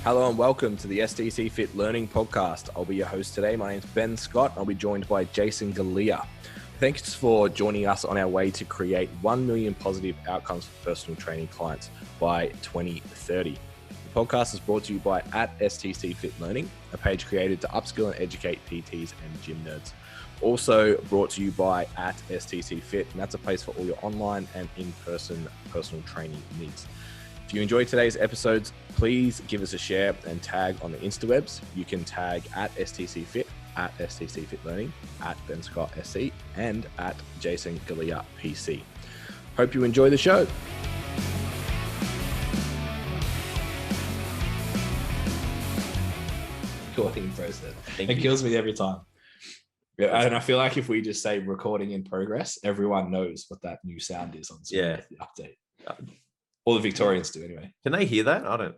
Hello and welcome to the STCfit Learning Podcast. I'll be your host today. My name's Ben Scott. I'll be joined by Jason Galea. Thanks for joining us on our way to create 1 million positive outcomes for personal training clients by 2030. The podcast is brought to you by @STCfit Learning, a page created to upskill and educate PTs and gym nerds. Also brought to you by @STCfit, and that's a place for all your online and in-person personal training needs. If you enjoyed today's episodes, please give us a share and tag on the Instawebs. You can tag @STCfit, @STCfit Learning, @BenScottSC, and @JasonGalea PC. Hope you enjoy the show. Recording process. It kills me every time. Yeah, and I feel like if we just say recording in progress, everyone knows what that new sound is on Zoom. Yeah. The update. All the Victorians do anyway. Can they hear that? I don't.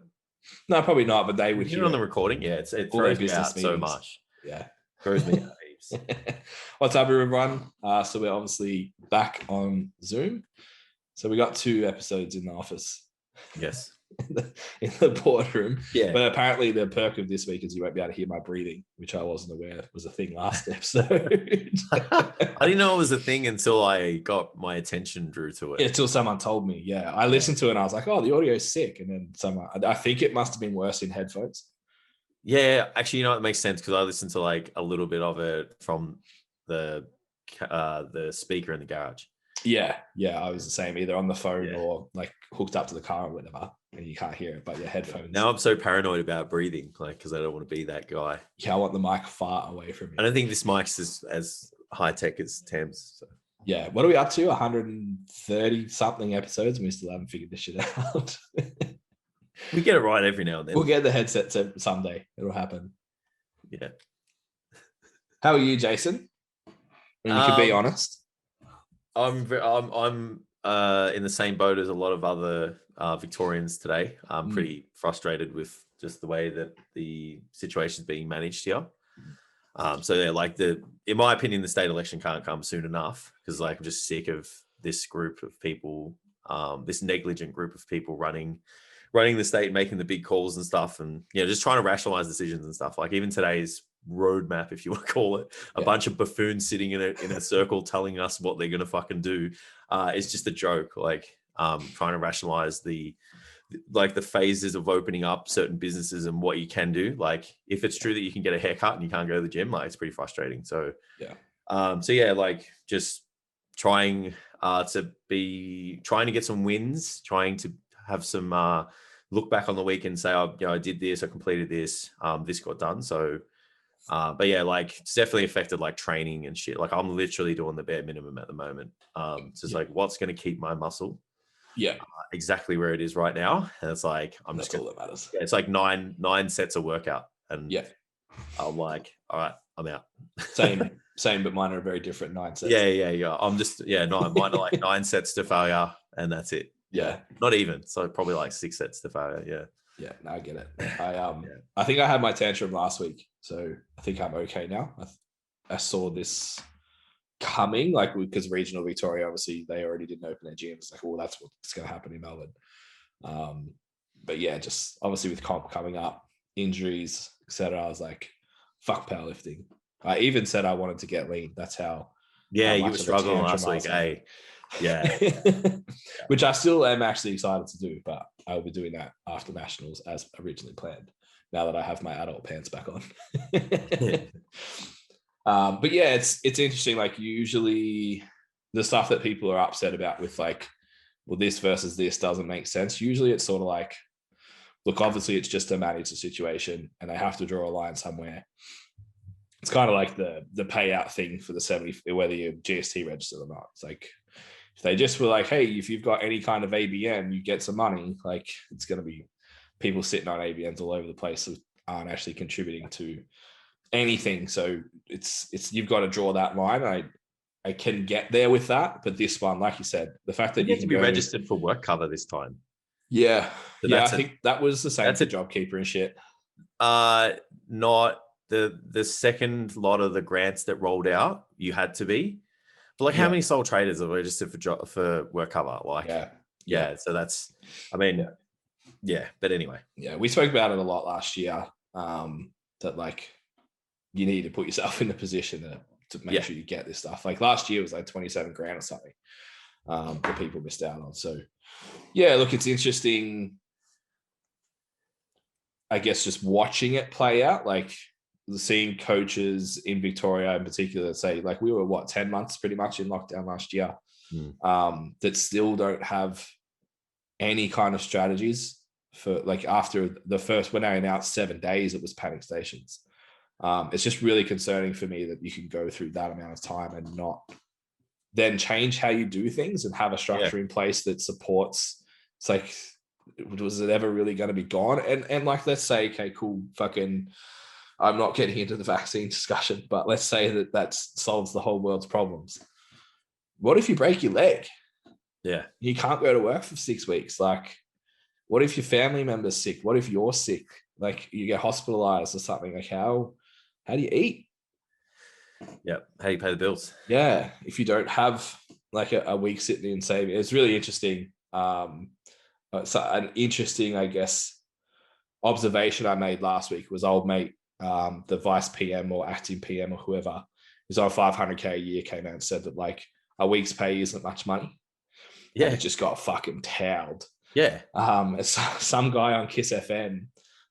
No, probably not, but they would hear it on the recording. Yeah, it throws me out so much. Yeah. Throws me out heaps. What's up, everyone? So we're obviously back on Zoom. So we got 2 episodes in the office. Yes. in the boardroom. Yeah. But apparently the perk of this week is you won't be able to hear my breathing, which I wasn't aware was a thing last episode. I didn't know it was a thing until I got my attention drew to it. Yeah, until someone told me. Yeah. I listened to it and I was like, oh, the audio is sick. And then I think it must have been worse in headphones. Yeah, actually, it makes sense because I listened to like a little bit of it from the speaker in the garage. Yeah, I was the same, either on the phone or like hooked up to the car or whatever, and you can't hear it, but your headphones. Now I'm so paranoid about breathing, like because I don't want to be that guy. Yeah, I want the mic far away from me. I don't think this mic's as high tech as Tam's. So. Yeah, what are we up to? 130 something episodes, and we still haven't figured this shit out. We get it right every now and then. We'll get the headsets someday. It'll happen. Yeah. How are you, Jason? When you can be honest. I'm in the same boat as a lot of other Victorians today. I'm pretty frustrated with just the way that the situation is being managed here. So yeah, like in my opinion, the state election can't come soon enough because like I'm just sick of this group of people, this negligent group of people running the state, making the big calls and stuff, and just trying to rationalize decisions and stuff. Like even today's roadmap, if you want to call it, a bunch of buffoons sitting in a circle telling us what they're going to fucking do. It's just a joke. Like trying to rationalize the phases of opening up certain businesses and what you can do. Like if it's true that you can get a haircut and you can't go to the gym, like it's pretty frustrating. So like just trying to get some wins, trying to have some look back on the week and say, I did this, I completed this, this got done. So but yeah, like it's definitely affected like training and shit. Like I'm literally doing the bare minimum at the moment. So it's like what's going to keep my muscle exactly where it is right now. And it's like That's all that matters. It's like nine sets of workout. And I'm like, all right, I'm out. Same, but mine are very different 9 sets. Yeah. I'm just mine are like 9 sets to failure and that's it. Yeah. Not even. So probably like 6 sets to failure. Yeah, no, I get it. I think I had my tantrum last week, so I think I'm okay now. I saw this coming, like because regional Victoria, obviously they already didn't open their gyms. Like, well, that's what's going to happen in Melbourne. But yeah, just obviously with comp coming up, injuries, etc. I was like, fuck powerlifting. I even said I wanted to get lean. That's how. Yeah, you were struggling last week, eh? Yeah. Which I still am actually excited to do, but I'll be doing that after nationals as originally planned, now that I have my adult pants back on. But yeah, it's interesting. Like usually the stuff that people are upset about with like, well, this versus this doesn't make sense. Usually it's sort of like, look, obviously it's just to manage the situation and they have to draw a line somewhere. It's kind of like the payout thing for the 70, whether you're GST registered or not. It's like, if they just were like, hey, if you've got any kind of ABN, you get some money, like it's going to be people sitting on ABNs all over the place that aren't actually contributing to anything. So it's you've got to draw that line. I can get there with that, but this one, like you said, the fact that you have to be registered for work cover this time. Yeah. So I think that was the same for JobKeeper and shit. Not the second lot of the grants that rolled out, you had to be. But like, how many sole traders are registered for work cover? Like, yeah. So that's, I mean, Yeah, but anyway. Yeah, we spoke about it a lot last year, that like you need to put yourself in the position to make sure you get this stuff. Like last year was like 27 grand or something that people missed out on. So yeah, look, it's interesting, I guess, just watching it play out, like seeing coaches in Victoria in particular say, like, we were 10 months pretty much in lockdown last year, that still don't have any kind of strategies for, like, after the first, when I announced 7 days, it was panic stations. It's just really concerning for me that you can go through that amount of time and not then change how you do things and have a structure in place that supports. It's like, was it ever really going to be gone? And like, let's say, okay, cool, fucking, I'm not getting into the vaccine discussion, but let's say that solves the whole world's problems. What if you break your leg? Yeah. You can't go to work for 6 weeks. Like, what if your family member's sick? What if you're sick? Like, you get hospitalized or something. Like, how do you eat? Yeah. How do you pay the bills? Yeah. If you don't have like a week sitting in saving, it's really interesting. So an interesting, I guess, observation I made last week was old mate, the vice PM or acting PM or whoever is on 500K a year, came out and said that like a week's pay isn't much money. Yeah. And it just got fucking towed. Yeah. Some guy on Kiss FM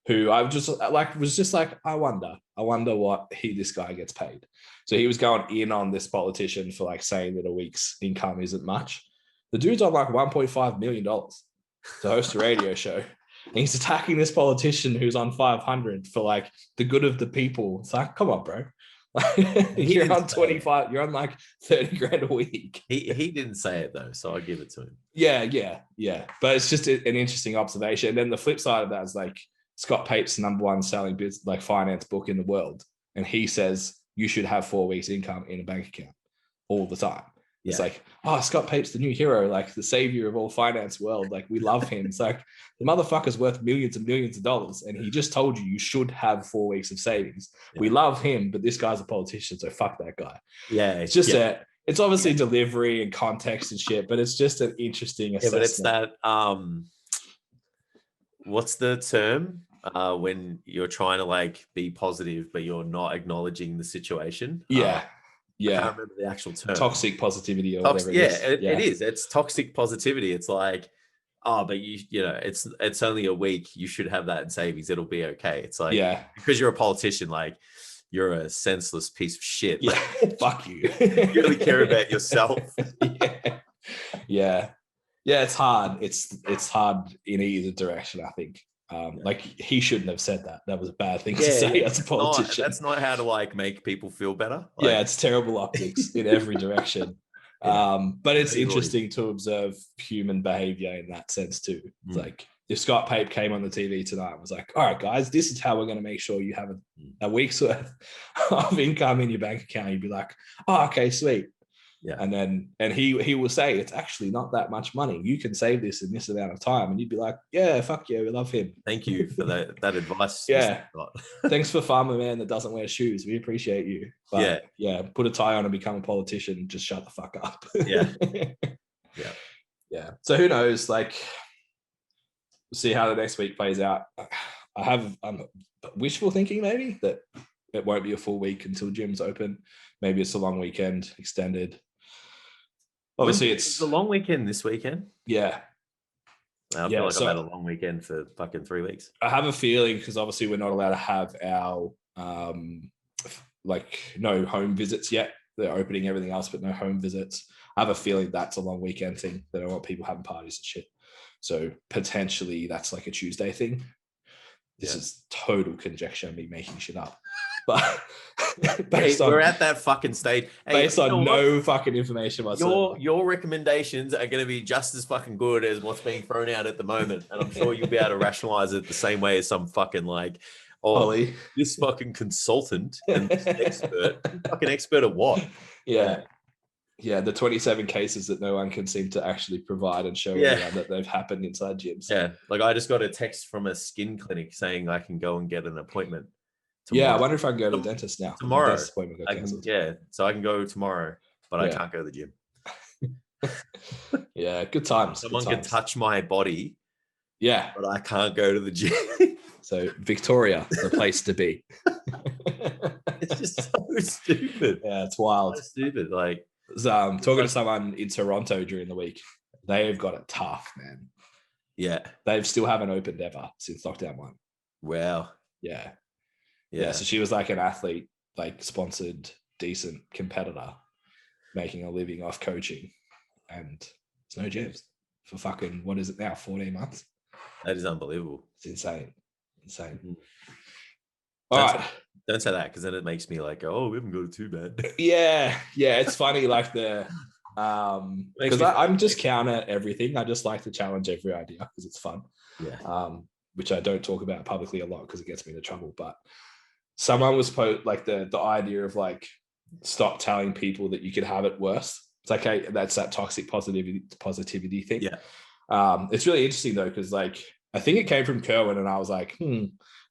who I was just like, I wonder what this guy gets paid. So he was going in on this politician for like saying that a week's income isn't much. The dude's on like $1.5 million to host a radio show. And he's attacking this politician who's on 500 for like the good of the people. It's like, come on, bro. You're on 25, you're on like 30 grand a week. He didn't say it though, so I give it to him. Yeah. But it's just an interesting observation. And then the flip side of that is like Scott Pape's #1 selling like finance book in the world. And he says you should have 4 weeks income in a bank account all the time. It's like, oh, Scott Pape's the new hero, like the savior of all finance world. Like, we love him. It's like, the motherfucker's worth millions and millions of dollars. And he just told you should have 4 weeks of savings. Yeah. We love him, but this guy's a politician, so fuck that guy. Yeah. It's just it's obviously delivery and context and shit, but it's just an interesting assessment. But it's that, what's the term? When you're trying to like be positive, but you're not acknowledging the situation. I can't remember the actual term. Toxic positivity or whatever it is. It is. It's toxic positivity. It's like, oh, but you know, it's only a week. You should have that in savings. It'll be okay. It's like, because you're a politician, like, you're a senseless piece of shit. Yeah, fuck you. You really care about yourself. Yeah, it's hard. It's hard in either direction, I think. Like, he shouldn't have said that. That was a bad thing to say as a politician. That's not how to like make people feel better. Like, it's terrible optics in every direction. But it's interesting to observe human behavior in that sense too. It's like, if Scott Pape came on the TV tonight and was like, all right, guys, this is how we're going to make sure you have a week's worth of income in your bank account, you'd be like, oh, okay, sweet. Yeah. And he will say, it's actually not that much money. You can save this in this amount of time. And you'd be like, yeah, fuck yeah, we love him. Thank you for that advice. Yeah. Thanks for farmer man that doesn't wear shoes. We appreciate you. But put a tie on and become a politician. Just shut the fuck up. Yeah. So who knows? Like, we'll see how the next week plays out. I have wishful thinking maybe that it won't be a full week until gym's open. Maybe it's a long weekend extended. Obviously, it's a long weekend this weekend. Yeah. I feel like I've had a long weekend for fucking 3 weeks. I have a feeling, because obviously we're not allowed to have our no home visits yet. They're opening everything else, but no home visits. I have a feeling that's a long weekend thing. They don't want people having parties and shit. So potentially that's like a Tuesday thing. This is total conjecture, me making shit up. But we're at that fucking stage. Based on no fucking information whatsoever. Your recommendations are going to be just as fucking good as what's being thrown out at the moment. And I'm sure you'll be able to rationalize it the same way as some fucking like, Ollie, this fucking consultant and this expert. Fucking expert at what? Yeah. Yeah, the 27 cases that no one can seem to actually provide and show anyone that they've happened inside gyms. Yeah, like I just got a text from a skin clinic saying I can go and get an appointment tomorrow. Yeah, I wonder if I can go to the dentist now. Tomorrow. So I can go tomorrow, but I can't go to the gym. Yeah, good times. Someone can touch my body Yeah. But I can't go to the gym. So Victoria, the place to be. It's just so stupid. Yeah, it's wild. So stupid. Like, talking to someone in Toronto during the week. They've got it tough, man. Yeah. They still haven't opened ever since lockdown 1. Wow. Yeah. Yeah. So she was like an athlete, like sponsored, decent competitor, making a living off coaching, and there's no gyms for fucking, what is it now, 14 months? That is unbelievable. It's insane. Mm-hmm. All right. Don't say that, because then it makes me like, oh, we haven't got it too bad. Yeah. It's funny, like because I'm just counter everything. I just like to challenge every idea because it's fun. Yeah. Which I don't talk about publicly a lot because it gets me into trouble. But someone was like the idea of like, stop telling people that you could have it worse. It's like, hey, that's that toxic positivity thing. Yeah. It's really interesting though, because like I think it came from Kerwin, and I was like,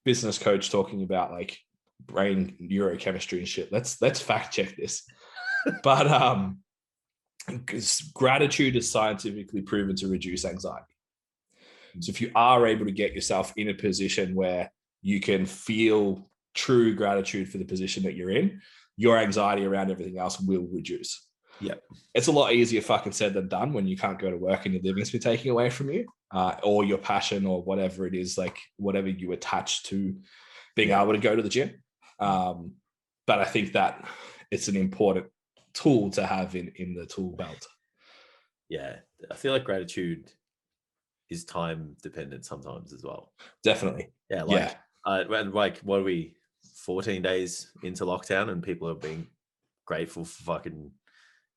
business coach talking about like brain neurochemistry and shit. Let's fact check this. But because gratitude is scientifically proven to reduce anxiety. So if you are able to get yourself in a position where you can feel true gratitude for the position that you're in, your anxiety around everything else will reduce. Yeah. It's a lot easier fucking said than done when you can't go to work and your living's been taken away from you, or your passion or whatever it is, like whatever you attach to being able to go to the gym. But I think that it's an important tool to have in the tool belt. Yeah. I feel like gratitude is time dependent sometimes as well. Definitely. Yeah. Like what are we, 14 days into lockdown, and people are being grateful for fucking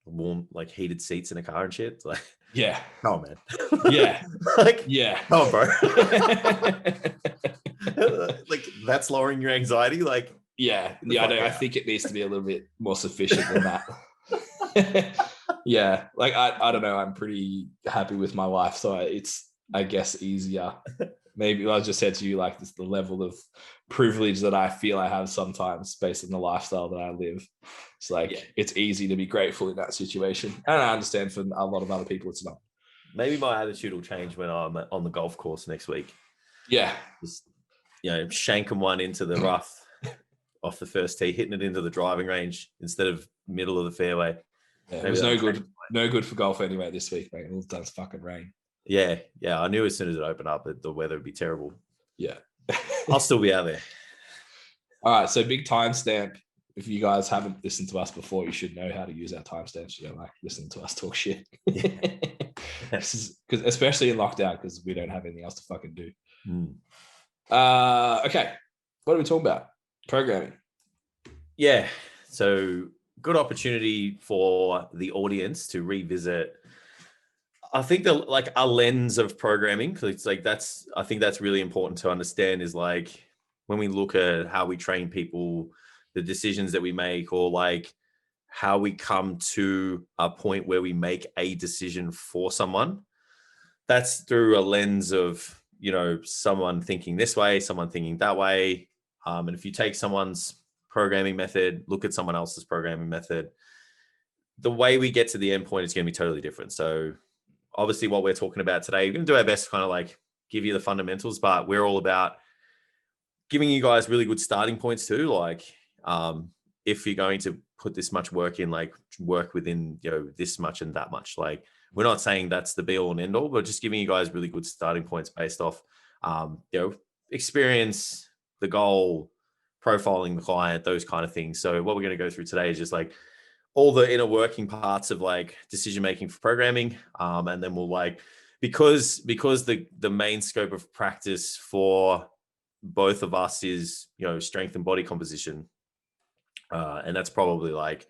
warm, like heated seats in a car and shit. It's like, yeah. Oh man. Yeah. Like, yeah. Come on, bro. Like, that's lowering your anxiety. Like, yeah. I think it needs to be a little bit more sufficient than that. Yeah. Like, I don't know. I'm pretty happy with my life. So it's, I guess, easier. Maybe I just said to you, like, this the level of privilege that I feel I have sometimes based on the lifestyle that I live. It's like, It's easy to be grateful in that situation. And I understand for a lot of other people, it's not. Maybe my attitude will change when I'm on the golf course next week. Yeah. Just, shanking one into the rough off the first tee, hitting it into the driving range instead of middle of the fairway. Yeah, it was no good for golf anyway this week, mate. It all does fucking rain. Yeah. I knew as soon as it opened up that the weather would be terrible. Yeah. I'll still be out there. All right. So big timestamp. If you guys haven't listened to us before, you should know how to use our timestamps. You don't like listening to us talk shit. Because especially in lockdown, because we don't have anything else to fucking do. Okay. What are we talking about? Programming. Yeah. So good opportunity for the audience to revisit, I think, a lens of programming. Because it's like, I think that's really important to understand, is like when we look at how we train people, the decisions that we make, or like how we come to a point where we make a decision for someone, that's through a lens of, someone thinking this way, someone thinking that way. And if you take someone's programming method, look at someone else's programming method, the way we get to the end point is going to be totally different. So obviously what we're talking about today, we're going to do our best to kind of like give you the fundamentals, but we're all about giving you guys really good starting points too. Like, if you're going to put this much work in, like work within, this much and that much, like we're not saying that's the be all and end all, but just giving you guys really good starting points based off, experience, the goal, profiling the client, those kind of things. So what we're going to go through today is just like all the inner working parts of like decision-making for programming. And then we'll like, because the main scope of practice for both of us is, strength and body composition. And that's probably like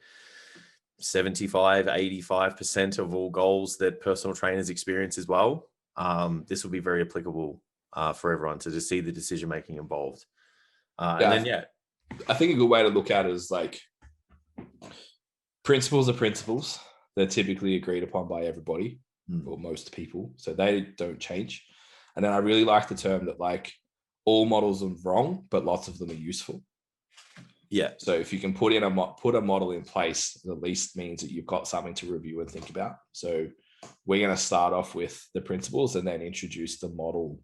75-85% of all goals that personal trainers experience as well. This will be very applicable for everyone to just see the decision-making involved. I think a good way to look at it is like, principles are principles. They're typically agreed upon by everybody or most people, so they don't change. And then I really like the term that like all models are wrong, but lots of them are useful. Yeah. So if you can put a model in place, it at least means that you've got something to review and think about. So we're going to start off with the principles and then introduce the model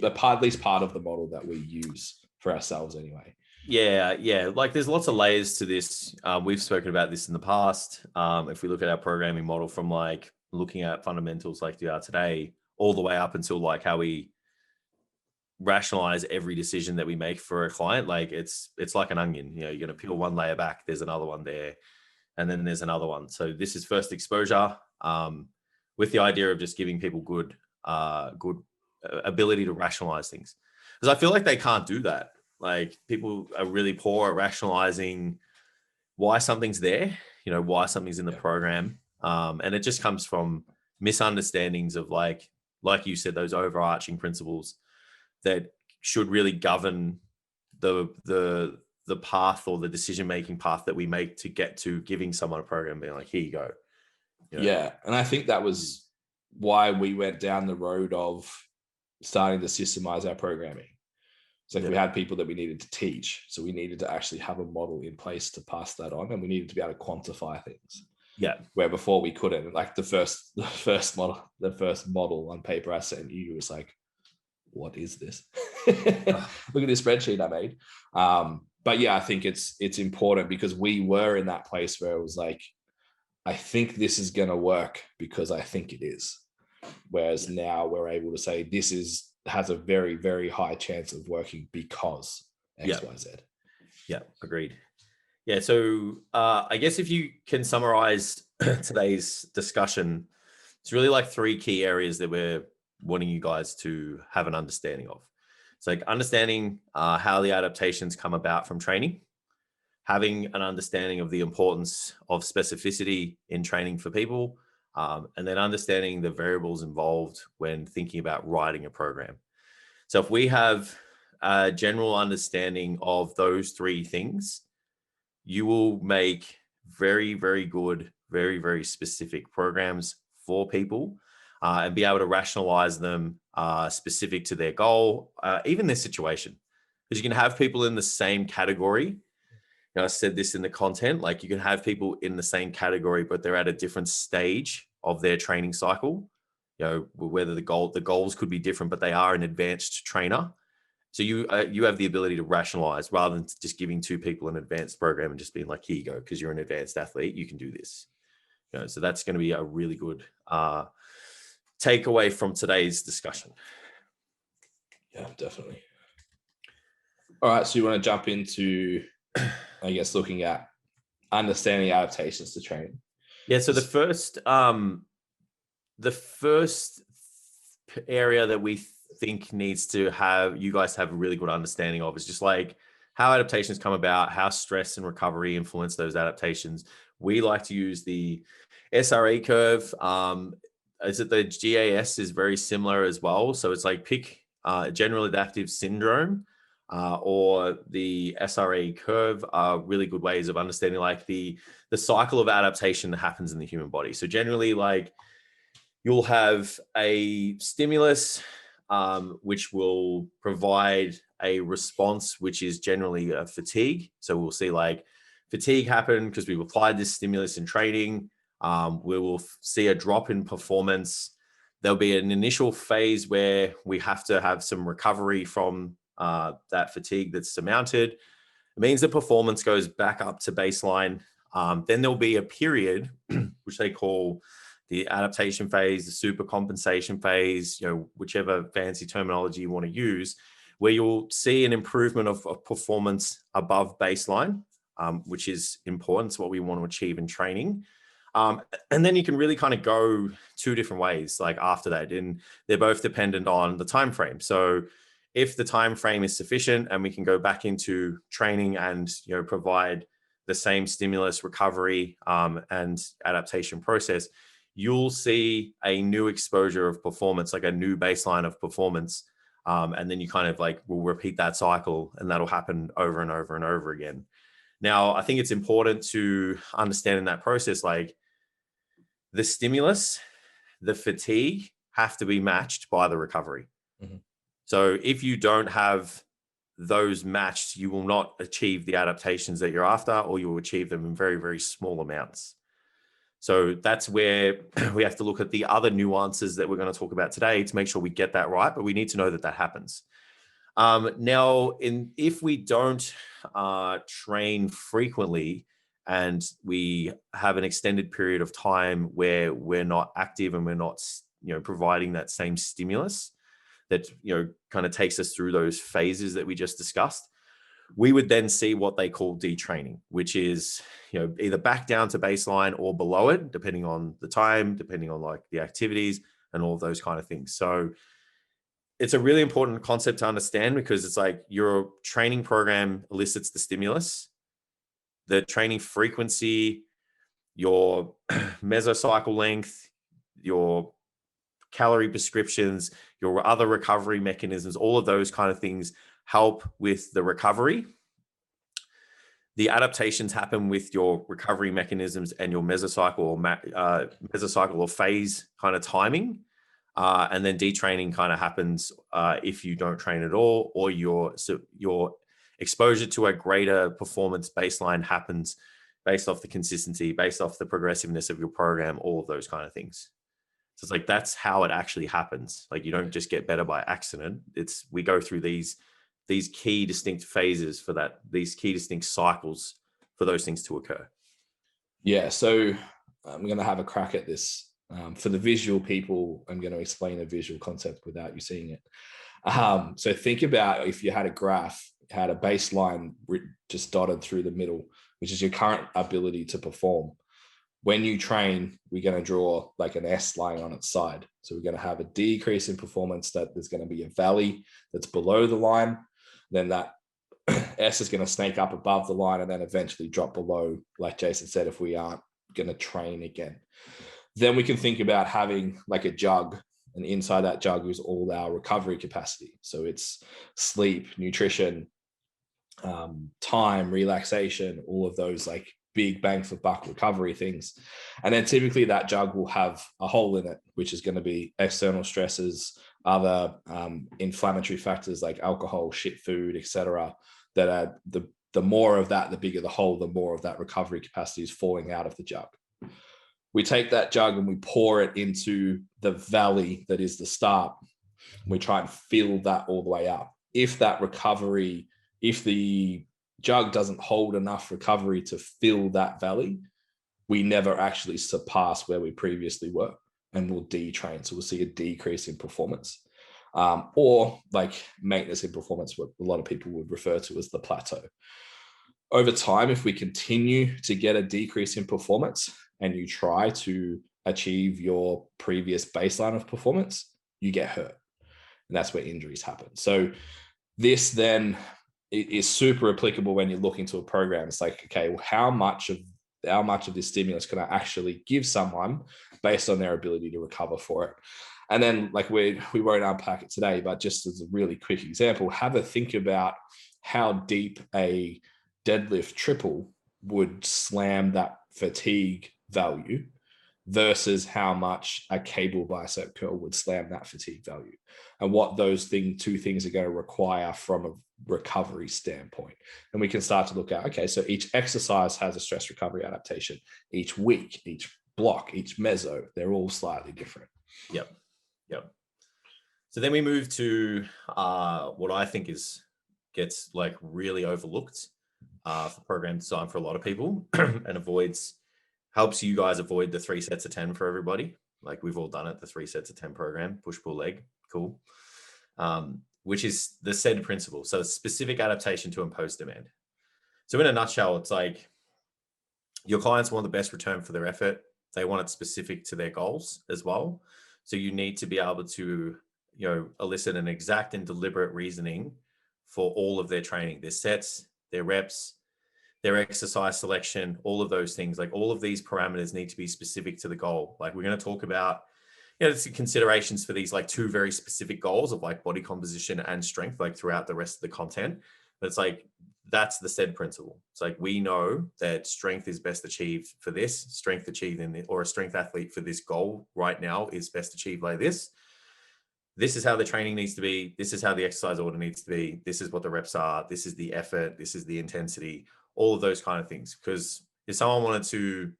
at least part of the model that we use for ourselves anyway. Yeah. Like there's lots of layers to this. We've spoken about this in the past. If we look at our programming model from like looking at fundamentals like they are today, all the way up until like how we rationalize every decision that we make for a client, like it's like an onion. You know, you're going to peel one layer back, there's another one there, and then there's another one. So this is first exposure, with the idea of just giving people good ability to rationalize things, because I feel like they can't do that. Like people are really poor at rationalizing why something's there, you know, why something's in the program, and it just comes from misunderstandings of like you said, those overarching principles that should really govern the path or the decision-making path that we make to get to giving someone a program, being like, here you go. You know? Yeah. And I think that was why we went down the road of starting to systemize our programming. It's like we had people that we needed to teach. So we needed to actually have a model in place to pass that on, and we needed to be able to quantify things. Yeah. Where before we couldn't. Like the first model on paper I sent you was like, what is this? Look at this spreadsheet I made. But yeah, I think it's important because we were in that place where it was like, I think this is going to work because I think it is. Whereas now we're able to say this has a very, very high chance of working because X, Y, Z. Yeah, agreed. Yeah, so I guess if you can summarize today's discussion, it's really like 3 key areas that we're wanting you guys to have an understanding of. It's like understanding how the adaptations come about from training, having an understanding of the importance of specificity in training for people, and then understanding the variables involved when thinking about writing a program. So if we have a general understanding of those 3 things, you will make very, very good, very, very specific programs for people, and be able to rationalize them specific to their goal, even their situation. Because you can have people in the same category. You know, I said this in the content, like you can have people in the same category, but they're at a different stage of their training cycle. You know, whether the goals could be different, but they are an advanced trainer. So you have the ability to rationalize rather than just giving 2 people an advanced program and just being like, here you go, because you're an advanced athlete, you can do this. You know, so that's going to be a really good takeaway from today's discussion. Yeah, definitely. All right, so you want to jump into, I guess, looking at understanding adaptations to training. Yeah, so the first area that we think needs to have you guys have a really good understanding of is just like how adaptations come about, how stress and recovery influence those adaptations. We like to use the SRE curve. Is it the GAS is very similar as well. So it's like pick general adaptive syndrome or the SRE curve are really good ways of understanding like the cycle of adaptation that happens in the human body. So generally, like you'll have a stimulus which will provide a response, which is generally a fatigue. So we'll see like fatigue happen because we've applied this stimulus in training. We will see a drop in performance. There'll be an initial phase where we have to have some recovery from that fatigue that's surmounted. It means the performance goes back up to baseline. Then there'll be a period, which they call the adaptation phase, the super compensation phase, you know, whichever fancy terminology you want to use, where you'll see an improvement of performance above baseline, which is important. It's what we want to achieve in training. And then you can really kind of go 2 different ways, like after that, and they're both dependent on the time frame. So if the time frame is sufficient and we can go back into training and, you know, provide the same stimulus, recovery, and adaptation process, you'll see a new exposure of performance, like a new baseline of performance. And then you kind of like will repeat that cycle, and that'll happen over and over and over again. Now, I think it's important to understand in that process, like the stimulus, the fatigue have to be matched by the recovery. Mm-hmm. So if you don't have those matched, you will not achieve the adaptations that you're after, or you will achieve them in very, very small amounts. So that's where we have to look at the other nuances that we're going to talk about today to make sure we get that right. But we need to know that that happens. Now, if we don't train frequently and we have an extended period of time where we're not active and we're not, providing that same stimulus that, kind of takes us through those phases that we just discussed, we would then see what they call detraining, which is, either back down to baseline or below it, depending on the time, depending on like the activities and all of those kind of things. So it's a really important concept to understand, because it's like your training program elicits the stimulus, the training frequency, your mesocycle length, your calorie prescriptions, your other recovery mechanisms, all of those kind of things help with the recovery. The adaptations happen with your recovery mechanisms and your mesocycle or phase kind of timing. And then detraining kind of happens if you don't train at all, or your exposure to a greater performance baseline happens based off the consistency, based off the progressiveness of your program, all of those kind of things. So it's like, that's how it actually happens. Like, you don't just get better by accident. We go through these key distinct phases for that, these key distinct cycles for those things to occur. Yeah. So I'm going to have a crack at this. For the visual people, I'm going to explain a visual concept without you seeing it. So think about if you had a graph, had a baseline just dotted through the middle, which is your current ability to perform. When you train, we're going to draw like an S line on its side. So we're going to have a decrease in performance, that there's going to be a valley that's below the line. Then that S is going to snake up above the line and then eventually drop below, like Jason said, if we aren't going to train again. Then we can think about having like a jug, and inside that jug is all our recovery capacity. So it's sleep, nutrition, time, relaxation, all of those like big bang for buck recovery things. And then typically that jug will have a hole in it, which is going to be external stresses, other inflammatory factors like alcohol, shit food, etc. That are the more of that, the bigger the hole, the more of that recovery capacity is falling out of the jug. We take that jug and we pour it into the valley that is the start. We try and fill that all the way up. If the jug doesn't hold enough recovery to fill that valley, we never actually surpass where we previously were, and we'll detrain. So we'll see a decrease in performance, or like maintenance in performance, what a lot of people would refer to as the plateau. Over time, if we continue to get a decrease in performance and you try to achieve your previous baseline of performance, you get hurt. And that's where injuries happen. So this then is super applicable when you're looking to a program. It's like, okay, well, how much of this stimulus can I actually give someone based on their ability to recover for it? And then like we won't unpack it today, but just as a really quick example, have a think about how deep a deadlift triple would slam that fatigue value versus how much a cable bicep curl would slam that fatigue value, and what those two things are going to require from a recovery standpoint. And we can start to look at, okay, so each exercise has a stress recovery adaptation. Each week, each block, each meso, they're all slightly different. Yep. So then we move to what I think gets like really overlooked for program design for a lot of people and helps you guys avoid the 3 sets of 10 for everybody. Like we've all done it, the 3 sets of 10 program, push, pull, leg, cool. Which is the SAID principle. So specific adaptation to imposed demand. So in a nutshell, it's like your clients want the best return for their effort. They want it specific to their goals as well. So you need to be able to, elicit an exact and deliberate reasoning for all of their training, their sets, their reps, their exercise selection, all of those things. Like all of these parameters need to be specific to the goal. Like we're going to talk about, the considerations for these like 2 very specific goals of like body composition and strength, like throughout the rest of the content. But it's like, that's the SAID principle. It's like, we know that strength is best achieved for this, strength achieved or a strength athlete for this goal right now is best achieved like this. This is how the training needs to be. This is how the exercise order needs to be. This is what the reps are. This is the effort. This is the intensity, all of those kind of things. Because if someone wanted to,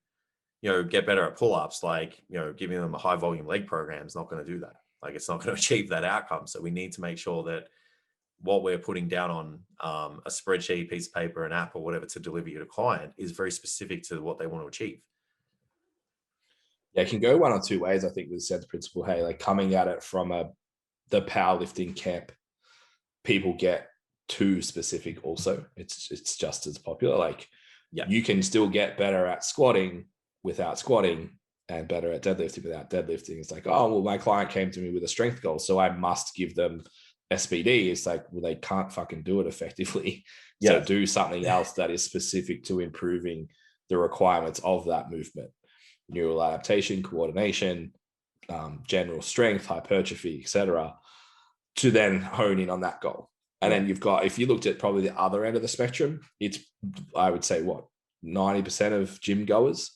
get better at pull-ups, like, giving them a high volume leg program is not going to do that. Like, it's not going to achieve that outcome. So we need to make sure that what we're putting down on a spreadsheet, piece of paper, an app, or whatever to deliver you to client is very specific to what they want to achieve. Yeah, it can go one or two ways, I think, with set principle. Hey, like coming at it from the powerlifting camp, people get too specific also. It's just as popular. Like, you can still get better at squatting without squatting and better at deadlifting without deadlifting. It's like, oh, well, my client came to me with a strength goal, so I must give them SBD. It's like, well, they can't fucking do it effectively. So do something else that is specific to improving the requirements of that movement. Neural adaptation, coordination, general strength, hypertrophy, etc., to then hone in on that goal. And then you've got, if you looked at probably the other end of the spectrum, it's, I would say, 90% of gym goers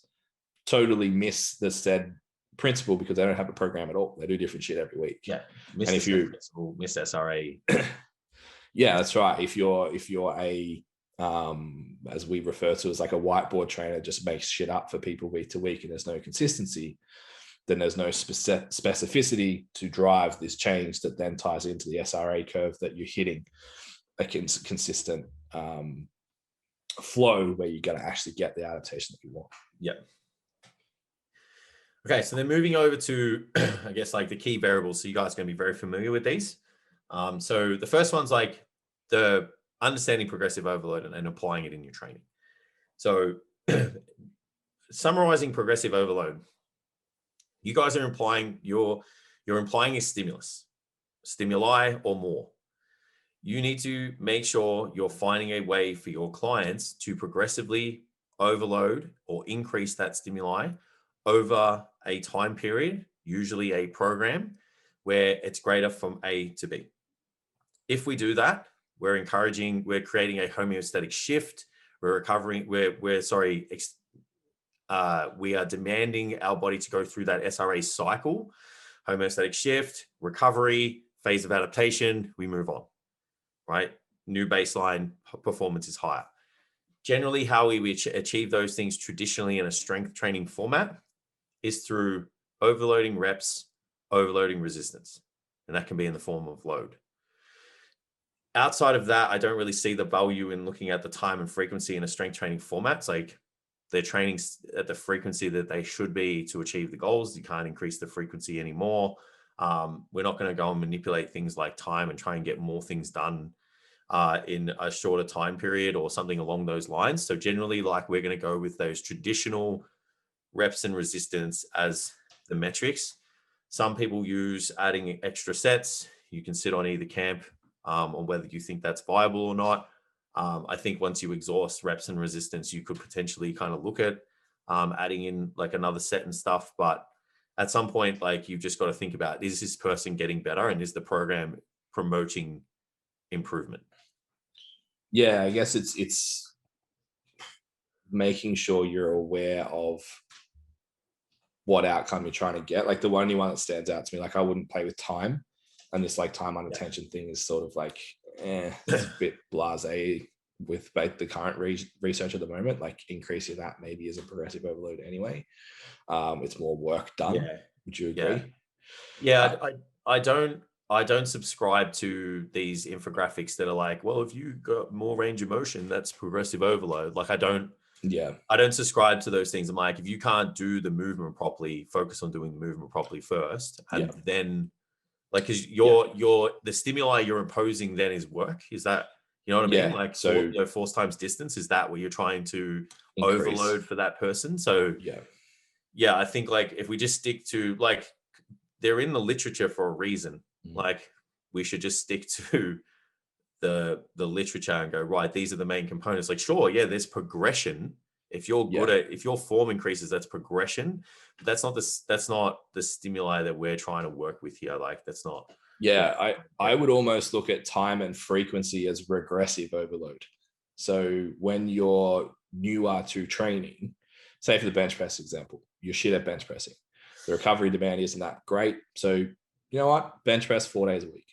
totally miss the said principle because they don't have a program at all. They do different shit every week. Yeah. And if you miss SRA. Yeah, that's right. If you're a as we refer to as like a whiteboard trainer, just makes shit up for people week to week and there's no consistency, then there's no specificity to drive this change that then ties into the SRA curve that you're hitting a consistent flow where you're going to actually get the adaptation that you want. Yeah. Okay, so then moving over to, I guess, like the key variables. So you guys are going to be very familiar with these. So the first one's like the understanding progressive overload and applying it in your training. So summarizing progressive overload, you guys are implying you're implying a stimuli or more. You need to make sure you're finding a way for your clients to progressively overload or increase that stimuli over a time period, usually a program, where it's greater from A to B. If we do that, we're creating a homeostatic shift. We are demanding our body to go through that SRA cycle, homeostatic shift, recovery, phase of adaptation, we move on, right? New baseline, performance is higher. Generally, how we achieve those things traditionally in a strength training format is through overloading reps, overloading resistance, and that can be in the form of load. Outside of that, I don't really see the value in looking at the time and frequency in a strength training format. It's like they're training at the frequency that they should be to achieve the goals. You can't increase the frequency anymore. We're not going to go and manipulate things like time and try and get more things done in a shorter time period or something along those lines. So generally, like, we're going to go with those traditional reps and resistance as the metrics. Some people use adding extra sets. You can sit on either camp on whether you think that's viable or not. I think once you exhaust reps and resistance, you could potentially kind of look at adding in like another set and stuff. But at some point, like, you've just got to think about, is this person getting better and is the program promoting improvement? Yeah, I guess it's making sure you're aware of what outcome you're trying to get. Like, the only one that stands out to me, like, I wouldn't play with time, and this like time under tension thing is sort of like, it's a bit blasé with the current research at the moment. Like, increasing that maybe is a progressive overload anyway. It's more work done. Yeah. Would you agree? Yeah, I don't subscribe to these infographics that are like, well, if you got more range of motion, that's progressive overload. Like, I don't subscribe to those things. I'm like, if you can't do the movement properly, focus on doing the movement properly first, and then, like, because the stimuli you're imposing then is work. Is that, you know what I mean? Like, so force times distance, is that what you're trying to increase overload for that person? So I think, like, if we just stick to, like, they're in the literature for a reason. Like, we should just stick to the literature and go, right, these are the main components. Like, sure, there's progression. If you're good at, if your form increases, that's progression. But that's not the stimuli that we're trying to work with here. Like, that's not. Yeah, I would almost look at time and frequency as regressive overload. So when you're newer to training, say for the bench press example, you're shit at bench pressing. The recovery demand isn't that great. So you know what? Bench press 4 days a week.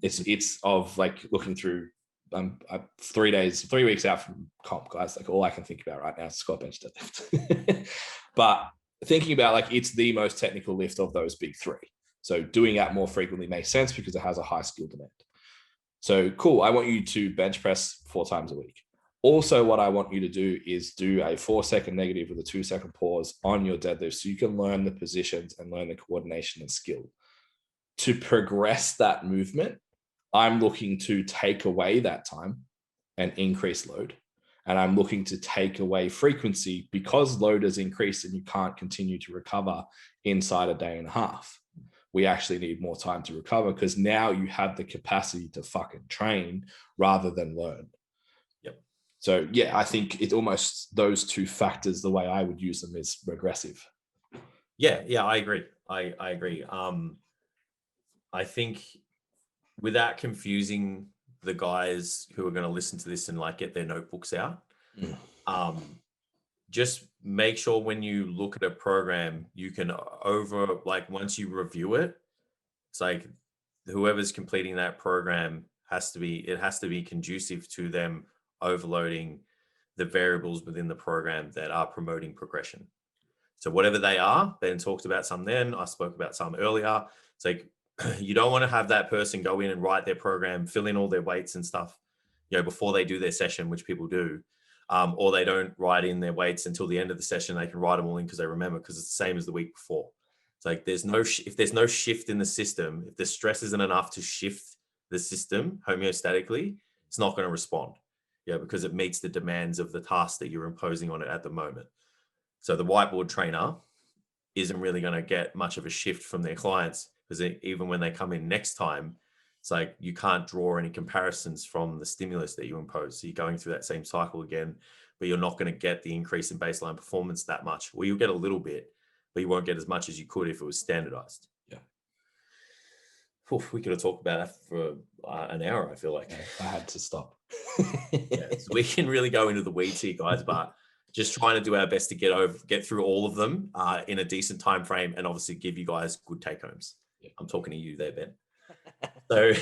It's of like looking through I'm 3 weeks out from comp, guys. Like all I can think about right now is squat, bench, deadlift. But thinking about like it's the most technical lift of those big three. So doing that more frequently makes sense because it has a high skill demand. So cool. I want you to bench press 4 times a week. Also, what I want you to do is do a 4-second negative with a 2-second pause on your deadlift so you can learn the positions and learn the coordination and skill. To progress that movement, I'm looking to take away that time and increase load. And I'm looking to take away frequency because load has increased and you can't continue to recover inside a day and a half. We actually need more time to recover because now you have the capacity to fucking train rather than learn. Yep. So yeah, I think it's almost those two factors, the way I would use them is regressive. Yeah, I agree. I agree. I think without confusing the guys who are going to listen to this and like get their notebooks out, just make sure when you look at a program, you can once you review it, it's like whoever's completing that program has to be conducive to them overloading the variables within the program that are promoting progression. So whatever they are, Ben talked about some then, I spoke about some earlier. It's like, you don't want to have that person go in and write their program, fill in all their weights and stuff, before they do their session, which people do. Or they don't write in their weights until the end of the session. They can write them all in because they remember, because it's the same as the week before. It's like if there's no shift in the system, if the stress isn't enough to shift the system homeostatically, it's not going to respond. Because it meets the demands of the task that you're imposing on it at the moment. So the whiteboard trainer isn't really going to get much of a shift from their clients, because even when they come in next time, it's like you can't draw any comparisons from the stimulus that you impose. So you're going through that same cycle again, but you're not going to get the increase in baseline performance that much. Well, you'll get a little bit, but you won't get as much as you could if it was standardized. Yeah. We could have talked about that for an hour, I feel like. Yeah, I had to stop. So we can really go into the weeds here, guys, but just trying to do our best to get through all of them in a decent time frame, and obviously give you guys good take homes. Yeah. I'm talking to you there, Ben. So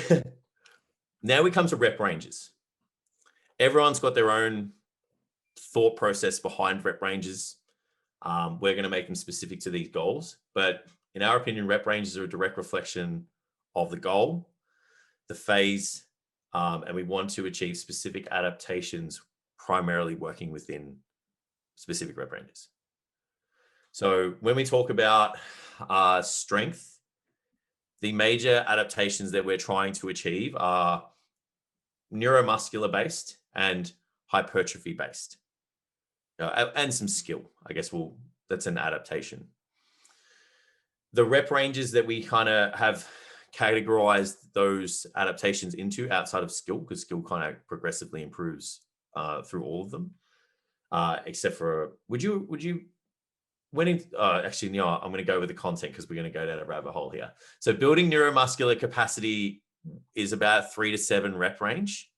now we come to rep ranges. Everyone's got their own thought process behind rep ranges. We're going to make them specific to these goals, but in our opinion, rep ranges are a direct reflection of the goal, the phase, and we want to achieve specific adaptations, primarily working within specific rep ranges. So when we talk about strength, the major adaptations that we're trying to achieve are neuromuscular based and hypertrophy based, and some skill. I guess that's an adaptation. The rep ranges that we kind of have categorized those adaptations into outside of skill, because skill kind of progressively improves through all of them, except for actually, no, I'm going to go with the content because we're going to go down a rabbit hole here. So building neuromuscular capacity is about 3 to 7 rep range.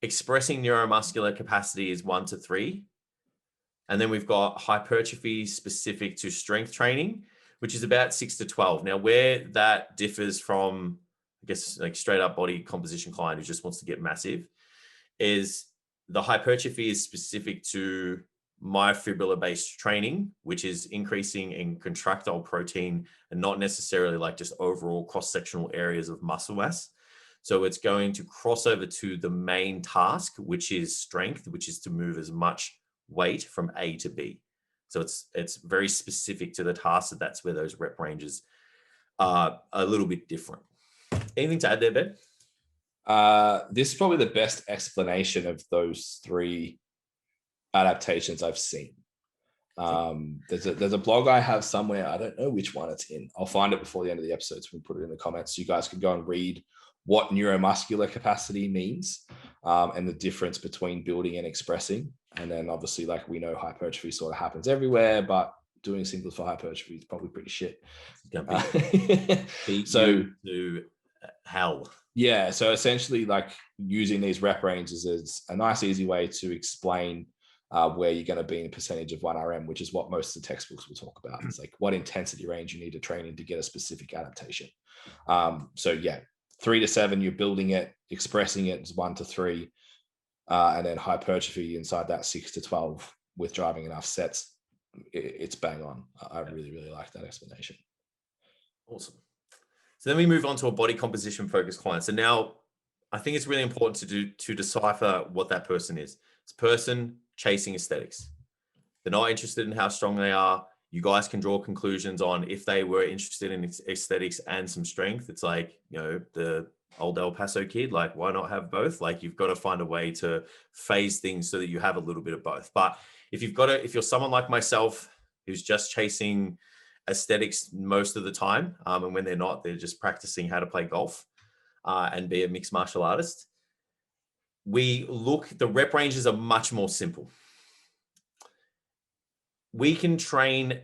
Expressing neuromuscular capacity is 1 to 3. And then we've got hypertrophy specific to strength training, which is about 6 to 12. Now, where that differs from, I guess, like straight up body composition client who just wants to get massive, is the hypertrophy is specific to myofibrillar-based training, which is increasing in contractile protein and not necessarily like just overall cross-sectional areas of muscle mass. So it's going to cross over to the main task, which is strength, which is to move as much weight from A to B. So it's very specific to the task. So that's where those rep ranges are a little bit different. Anything to add there, Ben? This is probably the best explanation of those 3 adaptations I've seen. There's a blog I have somewhere. I don't know which one it's in. I'll find it before the end of the episode, so we put it in the comments. So you guys can go and read what neuromuscular capacity means, and the difference between building and expressing. And then obviously, like we know, hypertrophy sort of happens everywhere, but doing singles for hypertrophy is probably pretty shit. So to hell. Yeah. So essentially, like using these rep ranges is a nice, easy way to explain where you're going to be in a percentage of 1RM, which is what most of the textbooks will talk about. It's like what intensity range you need to train in to get a specific adaptation. So yeah, 3 to 7, you're building it, expressing it as 1 to 3, and then hypertrophy inside that 6 to 12 with driving enough sets. It's bang on. I really, really like that explanation. Awesome. So then we move on to a body composition focused client. So now I think it's really important to decipher what that person is. It's a person chasing aesthetics. They're not interested in how strong they are. You guys can draw conclusions on if they were interested in aesthetics and some strength. It's like, the old El Paso kid, like, why not have both? Like, you've got to find a way to phase things so that you have a little bit of both. But if you're someone like myself who's just chasing aesthetics most of the time, and when they're not, they're just practicing how to play golf and be a mixed martial artist, the rep ranges are much more simple. We can train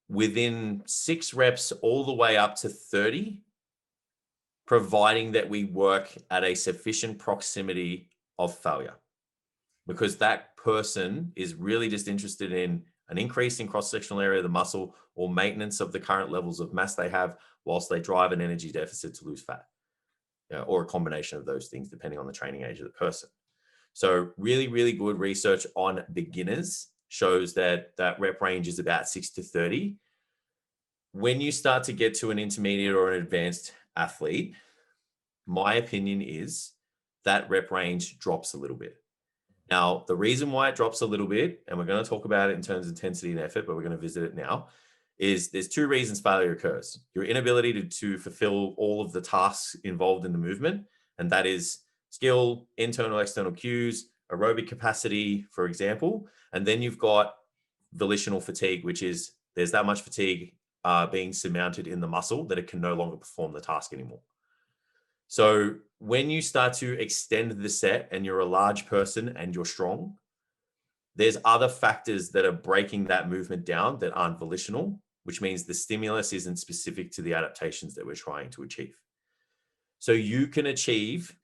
within 6 reps all the way up to 30, providing that we work at a sufficient proximity of failure, because that person is really just interested in an increase in cross-sectional area of the muscle or maintenance of the current levels of mass they have whilst they drive an energy deficit to lose fat, or a combination of those things, depending on the training age of the person. So really, really good research on beginners shows that rep range is about 6 to 30. When you start to get to an intermediate or an advanced athlete, my opinion is that rep range drops a little bit. Now, the reason why it drops a little bit, and we're going to talk about it in terms of intensity and effort, but we're going to visit it now, is there's 2 reasons failure occurs. Your inability to fulfill all of the tasks involved in the movement, and that is skill, internal, external cues, aerobic capacity, for example. And then you've got volitional fatigue, which is there's that much fatigue being surmounted in the muscle that it can no longer perform the task anymore. So when you start to extend the set and you're a large person and you're strong, there's other factors that are breaking that movement down that aren't volitional, which means the stimulus isn't specific to the adaptations that we're trying to achieve. So you can achieve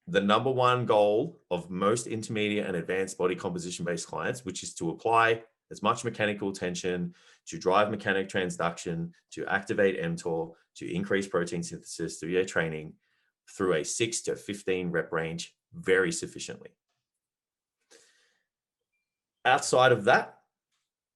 the number one goal of most intermediate and advanced body composition-based clients, which is to apply as much mechanical tension, to drive mechanic transduction, to activate mTOR, to increase protein synthesis through your training, through a 6 to 15 rep range very sufficiently. Outside of that,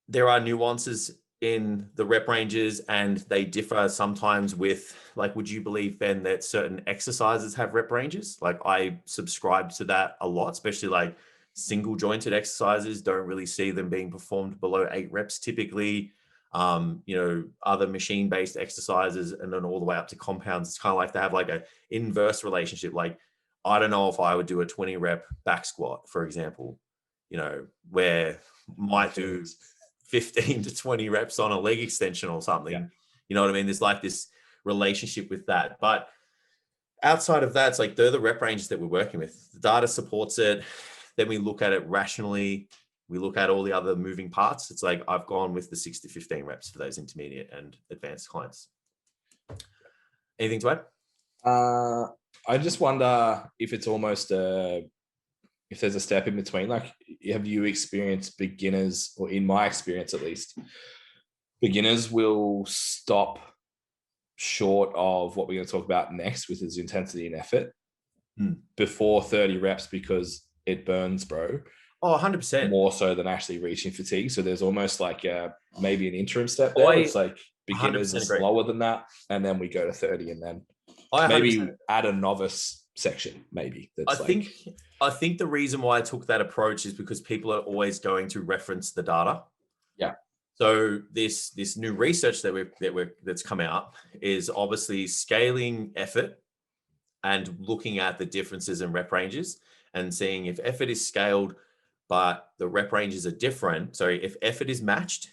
there are nuances in the rep ranges, and they differ sometimes with, like, would you believe, Ben, that certain exercises have rep ranges? Like, I subscribe to that a lot, especially like single jointed exercises, don't really see them being performed below 8 reps typically. Other machine-based exercises, and then all the way up to compounds, it's kind of like they have like an inverse relationship. Like, I don't know if I would do a 20 rep back squat, for example, where might do 15 to 20 reps on a leg extension or something. Yeah. You know what I mean? There's like this relationship with that. But outside of that, it's like they're the rep ranges that we're working with. The data supports it. Then we look at it rationally. We look at all the other moving parts. It's like I've gone with the 6 to 15 reps for those intermediate and advanced clients. Anything to add? I just wonder if it's almost if there's a step in between. Like, have you experienced beginners, or in my experience at least, beginners will stop short of what we're going to talk about next, with its intensity and effort, before 30 reps because it burns, bro. Oh, 100%. More so than actually reaching fatigue. So there's almost like maybe an interim step there. It's like beginners are slower than that, and then we go to 30, and then maybe add a novice section, maybe. I think the reason why I took that approach is because people are always going to reference the data. Yeah. So this new research that's come out is obviously scaling effort and looking at the differences in rep ranges and seeing if effort is scaled but the rep ranges are different. Sorry, if effort is matched,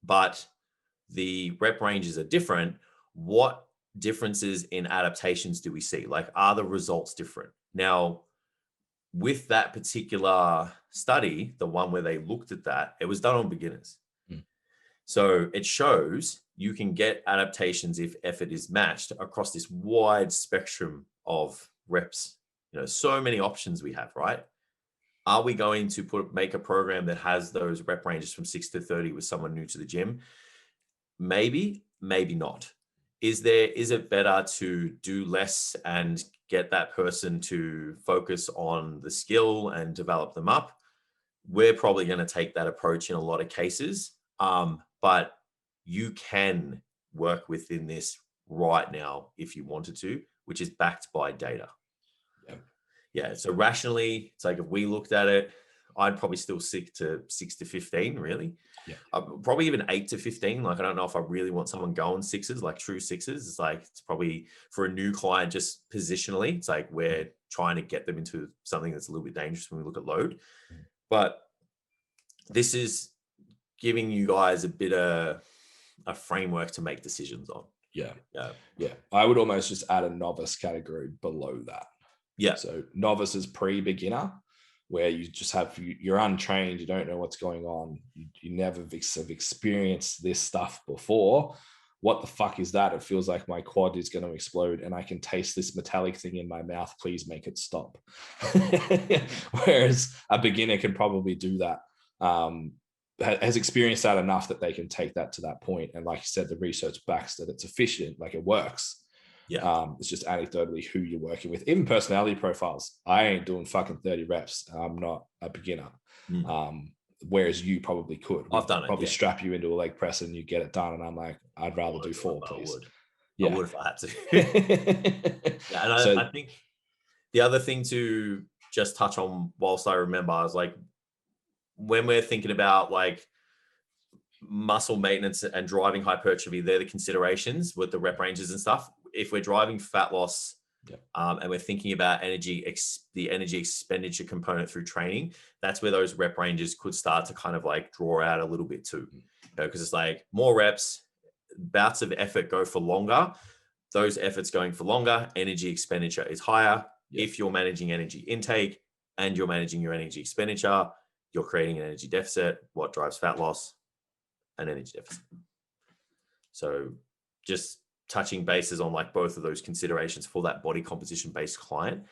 but the rep ranges are different, what differences in adaptations do we see? Like, are the results different? Now, with that particular study, the one where they looked at that, it was done on beginners. So it shows you can get adaptations if effort is matched across this wide spectrum of reps. So many options we have, right? Are we going to make a program that has those rep ranges from 6 to 30 with someone new to the gym? Maybe, maybe not. is it better to do less and get that person to focus on the skill and develop them up? We're probably going to take that approach in a lot of cases. But you can work within this right now if you wanted to, which is backed by data. Yeah. So rationally, it's like if we looked at it, I'd probably still stick to 6 to 15, really. Yeah. Probably even 8 to 15. Like, I don't know if I really want someone going sixes, like true sixes. It's like, it's probably for a new client, just positionally, it's like we're trying to get them into something that's a little bit dangerous when we look at load. But this is giving you guys a bit of a framework to make decisions on. Yeah. I would almost just add a novice category below that. Yeah. So novice is pre-beginner, where you just you're untrained, you don't know what's going on, you never have experienced this stuff before. What the fuck is that? It feels like my quad is going to explode and I can taste this metallic thing in my mouth. Please make it stop. Whereas a beginner can probably do that. Has experienced that enough that they can take that to that point. And like you said, the research backs that it's efficient, like it works. Yeah. It's just anecdotally who you're working with. Even personality profiles, I ain't doing fucking 30 reps. I'm not a beginner. Whereas you probably could. I've done it. Probably strap you into a leg press and you get it done. And I'm like, I'd rather do 4, please. I would if I had to. And I think the other thing to just touch on whilst I remember, I was like, when we're thinking about like muscle maintenance and driving hypertrophy, they're the considerations with the rep ranges and stuff. If we're driving fat loss and we're thinking about the energy expenditure component through training, that's where those rep ranges could start to kind of like draw out a little bit too. Because it's like more reps, bouts of effort go for longer. Those efforts going for longer, energy expenditure is higher. If you're managing energy intake and you're managing your energy expenditure, you're creating an energy deficit. What drives fat loss? An energy deficit. So just touching bases on like both of those considerations for that body composition based client,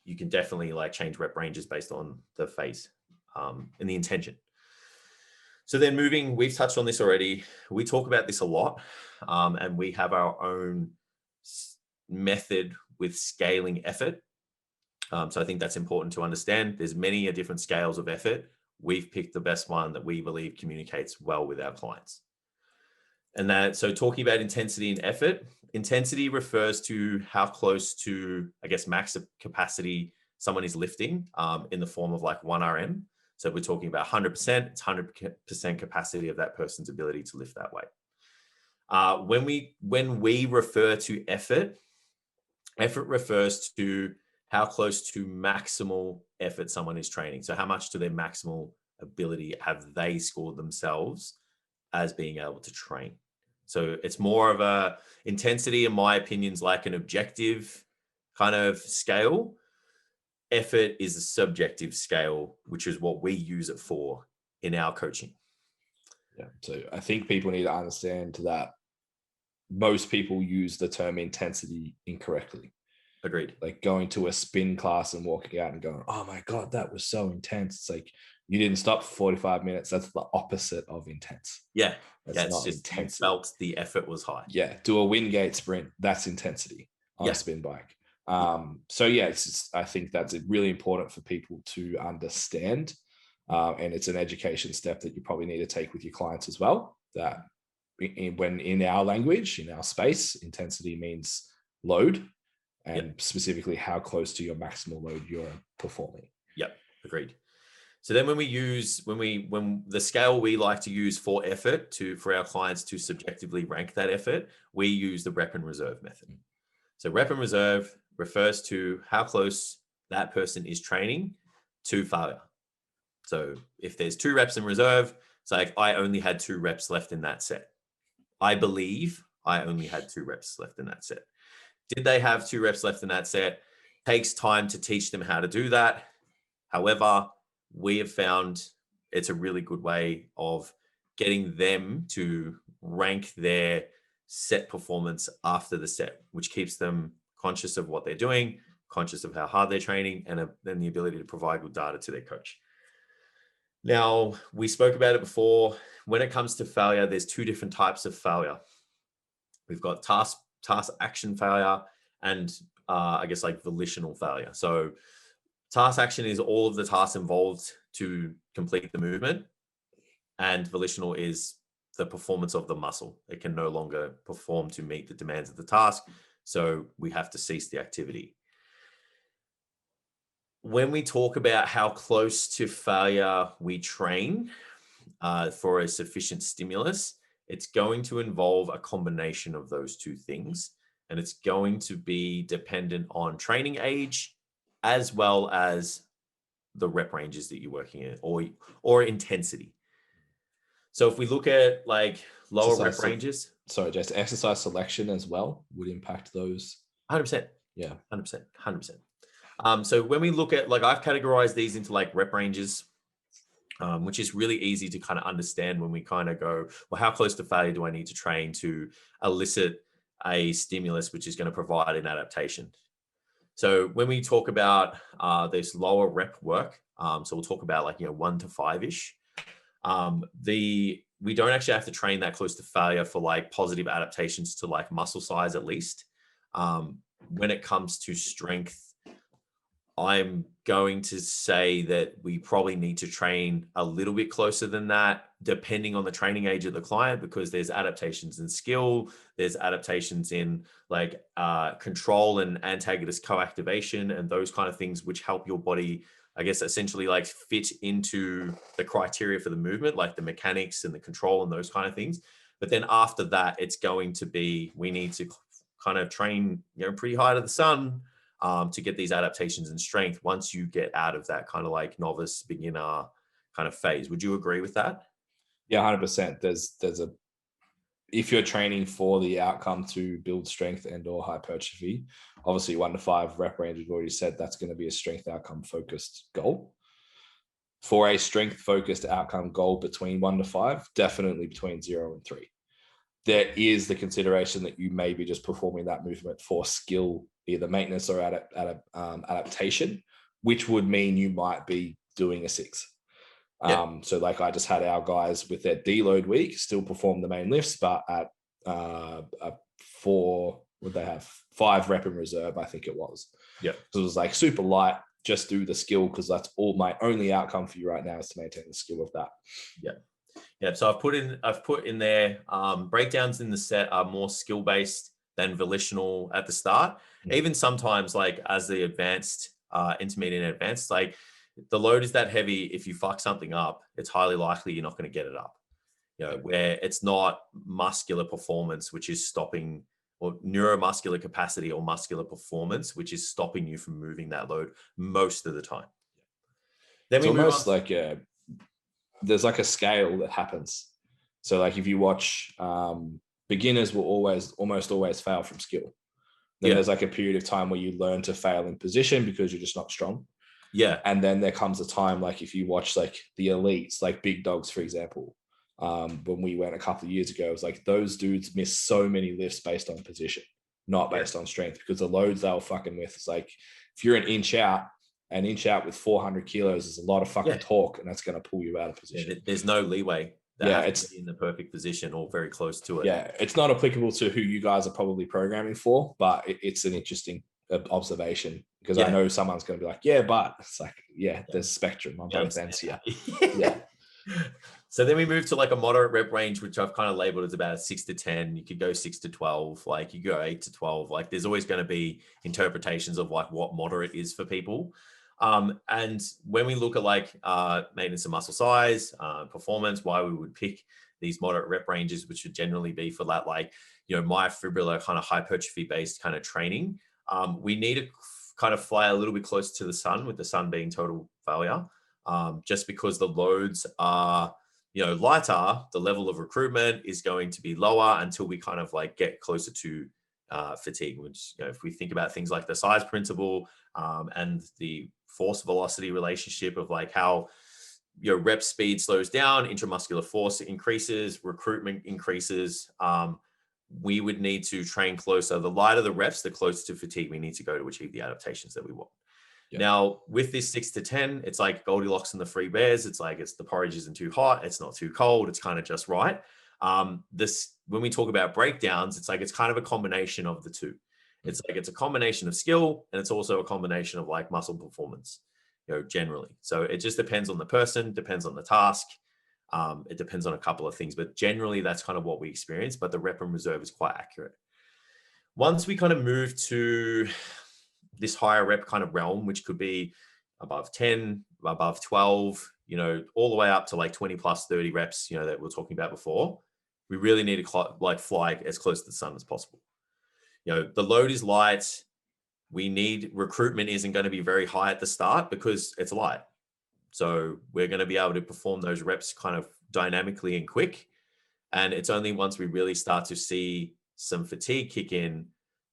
you can definitely like change rep ranges based on the phase and the intention. So then we've touched on this already. We talk about this a lot and we have our own method with scaling effort. So I think that's important to understand. There's many different scales of effort. We've picked the best one that we believe communicates well with our clients. And so talking about intensity and effort, intensity refers to how close to, I guess, max capacity someone is lifting in the form of like 1 RM. So we're talking about 100%, it's 100% capacity of that person's ability to lift that weight. When we refer to effort refers to how close to maximal effort someone is training. So how much to their maximal ability have they scored themselves as being able to train? So it's more of a intensity, in my opinion, is like an objective kind of scale. Effort is a subjective scale, which is what we use it for in our coaching. Yeah. So I think people need to understand that most people use the term intensity incorrectly. Agreed. Like going to a spin class and walking out and going, oh my God, that was so intense. It's like, you didn't stop for 45 minutes. That's the opposite of intense. Yeah. That's not just intensity. You felt the effort was high. Yeah. Do a Wingate sprint. That's intensity on a spin bike. So yeah, I think that's really important for people to understand. And it's an education step that you probably need to take with your clients as well. That when in our language, in our space, intensity means load. And specifically how close to your maximal load you're performing. Yep, agreed. So then when the scale we like to use for effort for our clients to subjectively rank that effort, we use the rep and reserve method. So rep and reserve refers to how close that person is training to failure. So if there's 2 reps in reserve, it's like, I only had 2 reps left in that set. I believe I only had 2 reps left in that set. Did they have 2 reps left in that set? Takes time to teach them how to do that. However, we have found it's a really good way of getting them to rank their set performance after the set, which keeps them conscious of what they're doing, conscious of how hard they're training, and then the ability to provide good data to their coach. Now, we spoke about it before. When it comes to failure, there's 2 different types of failure. We've got task action failure, and I guess like volitional failure. So task action is all of the tasks involved to complete the movement, and volitional is the performance of the muscle. It can no longer perform to meet the demands of the task, so we have to cease the activity. When we talk about how close to failure we train for a sufficient stimulus, it's going to involve a combination of those two things. And it's going to be dependent on training age, as well as the rep ranges that you're working in, or intensity. So if we look at like lower rep ranges. Sorry, Jason, exercise selection as well would impact those. 100%. Yeah. 100%. So when we look at, like, I've categorized these into like rep ranges, which is really easy to kind of understand when we kind of go, well, how close to failure do I need to train to elicit a stimulus which is going to provide an adaptation? So when we talk about this lower rep work, so we'll talk about like, 1 to 5-ish, we don't actually have to train that close to failure for like positive adaptations to like muscle size, at least. When it comes to strength, I'm going to say that we probably need to train a little bit closer than that, depending on the training age of the client, because there's adaptations in skill, there's adaptations in like control and antagonist co-activation and those kind of things, which help your body, I guess, essentially like fit into the criteria for the movement, like the mechanics and the control and those kind of things. But then after that, it's going to be, we need to kind of train, pretty high to the sun, to get these adaptations and strength once you get out of that kind of like novice beginner kind of phase. Would you agree with that? Yeah, 100%. If you're training for the outcome to build strength and or hypertrophy, obviously 1 to 5 rep range, we've already said that's going to be a strength outcome focused goal. For a strength focused outcome goal between 1 to 5, definitely between 0 and 3. There is the consideration that you may be just performing that movement for skill, either maintenance or adaptation, which would mean you might be doing a 6. So like I just had our guys with their deload week still perform the main lifts, but at a 4, would they have 5 rep in reserve, I think it was. Yeah. So it was like super light, just do the skill, because that's all my only outcome for you right now is to maintain the skill of that. Yeah. Yeah. So I've put in there, breakdowns in the set are more skill based than volitional at the start. Even sometimes like as the advanced, intermediate and advanced, like the load is that heavy. If you fuck something up, it's highly likely you're not going to get it up, where it's not muscular performance, which is stopping, or neuromuscular capacity or muscular performance, which is stopping you from moving that load most of the time. Then it's almost like there's like a scale that happens. So like if you watch, beginners will almost always fail from skill. Then there's like a period of time where you learn to fail in position because you're just not strong. Yeah. And then there comes a time, like if you watch like the elites, like big dogs, for example, when we went a couple of years ago, it was like those dudes miss so many lifts based on position, not based on strength, because the loads they were fucking with, it's like if you're an inch out with 400 kilos is a lot of fucking torque, and that's going to pull you out of position. There's no leeway. It's in the perfect position or very close to it. Yeah, it's not applicable to who you guys are probably programming for, but it's an interesting observation, because I know someone's going to be like, but it's like, there's spectrum on both ends here. Yeah. So then we move to like a moderate rep range, which I've kind of labeled as about 6 to 10. You could go 6 to 12, like you go 8 to 12. Like there's always going to be interpretations of like what moderate is for people. And when we look at like maintenance of muscle size, performance, why we would pick these moderate rep ranges, which would generally be for that, like, myofibrillar kind of hypertrophy based kind of training. We need to kind of fly a little bit closer to the sun, with the sun being total failure, just because the loads are, lighter, the level of recruitment is going to be lower until we kind of like get closer to fatigue, which, if we think about things like the size principle and the force velocity relationship of like how your rep speed slows down, intramuscular force increases, recruitment increases, we would need to train closer. The lighter the reps, the closer to fatigue we need to go to achieve the adaptations that we want. Yeah. Now, with this 6 to 10, it's like Goldilocks and the Three Bears. It's like, the porridge isn't too hot, it's not too cold, it's kind of just right. When we talk about breakdowns, it's like it's kind of a combination of the two. It's like it's a combination of skill, and it's also a combination of like muscle performance, generally. So it just depends on the person, depends on the task. It depends on a couple of things, but generally that's kind of what we experience. But the rep and reserve is quite accurate. Once we kind of move to this higher rep kind of realm, which could be above 10, above 12, all the way up to like 20 plus 30 reps, that we were talking about before, we really need to like fly as close to the sun as possible. The load is light. Recruitment isn't going to be very high at the start because it's light. So we're going to be able to perform those reps kind of dynamically and quick. And it's only once we really start to see some fatigue kick in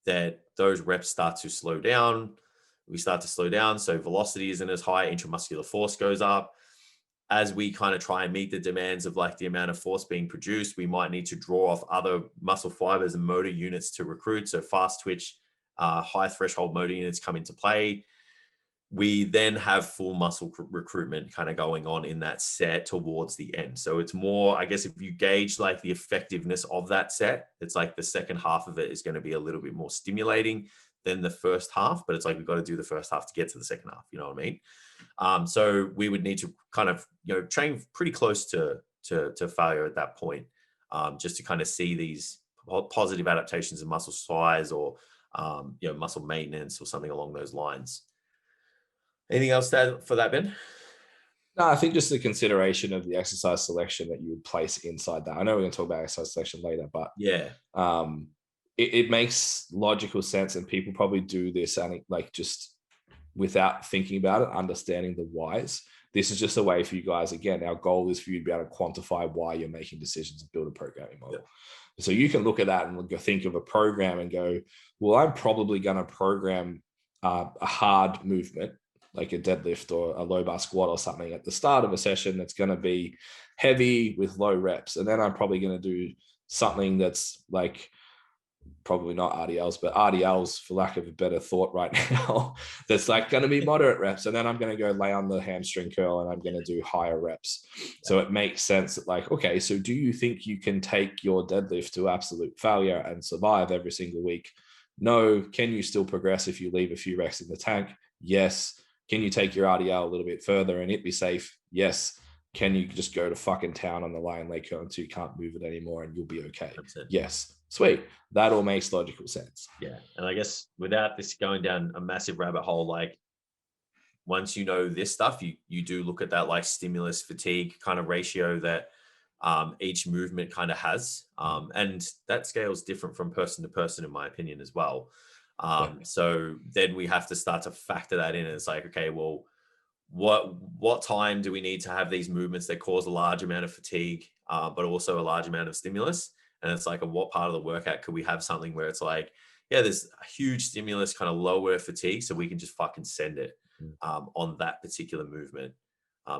that those reps start to slow down. We start to slow down. So velocity isn't as high. Intramuscular force goes up. As we kind of try and meet the demands of like the amount of force being produced, we might need to draw off other muscle fibers and motor units to recruit. So fast twitch, high threshold motor units come into play. We then have full muscle recruitment kind of going on in that set towards the end. So it's more, I guess, if you gauge like the effectiveness of that set, it's like the second half of it is going to be a little bit more stimulating than the first half, but it's like, we've got to do the first half to get to the second half. You know what I mean? So we would need to kind of, train pretty close to failure at that point, just to kind of see these positive adaptations in muscle size or, muscle maintenance or something along those lines. Anything else to add for that, Ben? No, I think just the consideration of the exercise selection that you would place inside that. I know we're going to talk about exercise selection later, but yeah, it makes logical sense, and people probably do this and like just without thinking about it, understanding the whys. This is just a way for you guys. Again, our goal is for you to be able to quantify why you're making decisions and build a programming model. Yeah. So you can look at that and think of a program and go, well, I'm probably going to program a hard movement, like a deadlift or a low bar squat or something at the start of a session that's going to be heavy with low reps. And then I'm probably going to do something that's like, probably not RDLs, but RDLs for lack of a better thought right now, that's like going to be moderate reps. And then I'm going to go lay on the hamstring curl and I'm going to do higher reps. So it makes sense that like, okay, so do you think you can take your deadlift to absolute failure and survive every single week? No. Can you still progress if you leave a few reps in the tank? Yes. Can you take your RDL a little bit further and it be safe? Yes. Can you just go to fucking town on the lying leg curl until you can't move it anymore and you'll be okay? Yes. Sweet. That all makes logical sense. Yeah. And I guess without this going down a massive rabbit hole, like once you know this stuff, you do look at that like stimulus fatigue kind of ratio that each movement kind of has. And that scale is different from person to person, in my opinion, as well. So then we have to start to factor that in. And it's like, okay, well, what time do we need to have these movements that cause a large amount of fatigue, but also a large amount of stimulus? And it's like, what part of the workout could we have something where it's like, yeah, there's a huge stimulus, kind of lower fatigue, so we can just fucking send it on that particular movement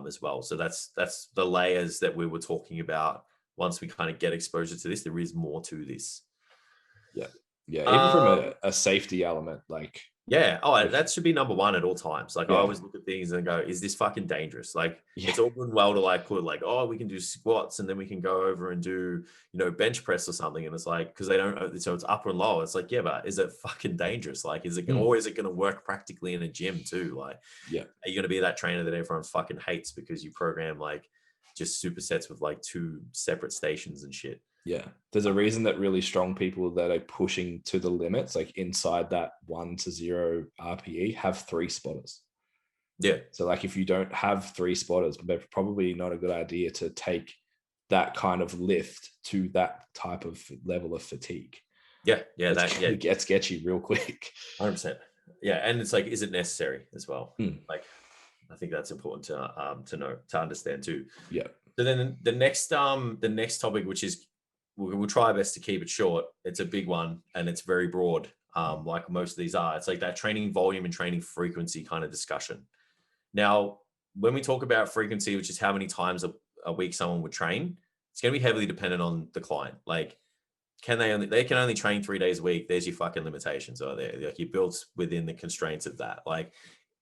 as well. So that's the layers that we were talking about. Once we kind of get exposure to this, there is more to this. Yeah. Even from a safety element, like. Yeah. Oh, that should be number one at all times. Like I always look at things and go, is this fucking dangerous? Like it's all good and well to like put like, oh, we can do squats and then we can go over and do, bench press or something. And it's like, because they don't, so it's upper and lower. It's like, yeah, but is it fucking dangerous? Like, is it or is it going to work practically in a gym too? Like, are you going to be that trainer that everyone fucking hates because you program like just supersets with like 2 separate stations and shit? Yeah. There's a reason that really strong people that are pushing to the limits, like inside that 1 to 0 RPE, have 3 spotters. Yeah. So like if you don't have 3 spotters, but probably not a good idea to take that kind of lift to that type of level of fatigue. Yeah. It gets sketchy real quick. 100%. Yeah. And it's like, is it necessary as well? Like, I think that's important to know, to understand too. Yeah. So then the next topic, which is, we'll try our best to keep it short. It's a big one and it's very broad, like most of these are. It's like that training volume and training frequency kind of discussion. Now, when we talk about frequency, which is how many times a week someone would train, it's going to be heavily dependent on the client. Like, they can only train 3 days a week. There's your fucking limitations are there. Like you're built within the constraints of that. Like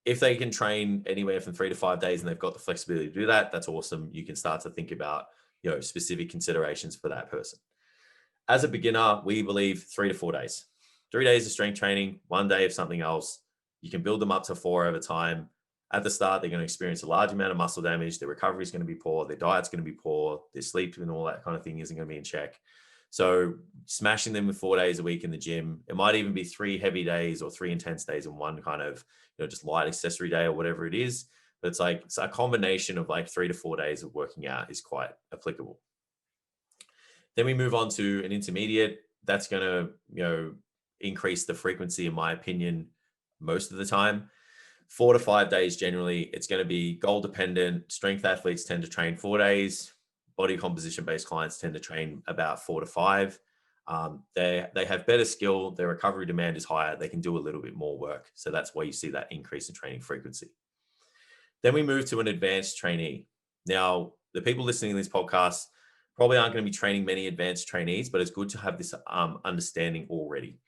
if they can train anywhere from 3 to 5 days and they've got the flexibility to do that, that's awesome. You can start to think about specific considerations for that person. As a beginner, we believe 3 to 4 days. 3 days of strength training, 1 day of something else. You can build them up to 4 over time. At the start, they're going to experience a large amount of muscle damage. Their recovery is going to be poor. Their diet's going to be poor. Their sleep and all that kind of thing isn't going to be in check. So smashing them with 4 days a week in the gym, it might even be 3 heavy days or 3 intense days and 1 kind of, just light accessory day or whatever it is. But it's a combination of like 3 to 4 days of working out is quite applicable. Then we move on to an intermediate. That's going to, increase the frequency, in my opinion, most of the time. 4 to 5 days generally. It's going to be goal dependent. Strength athletes tend to train 4 days. Body composition based clients tend to train about 4 to 5. They have better skill. Their recovery demand is higher. They can do a little bit more work. So that's why you see that increase in training frequency. Then we move to an advanced trainee. Now, the people listening to this podcast probably aren't going to be training many advanced trainees, but it's good to have this understanding already.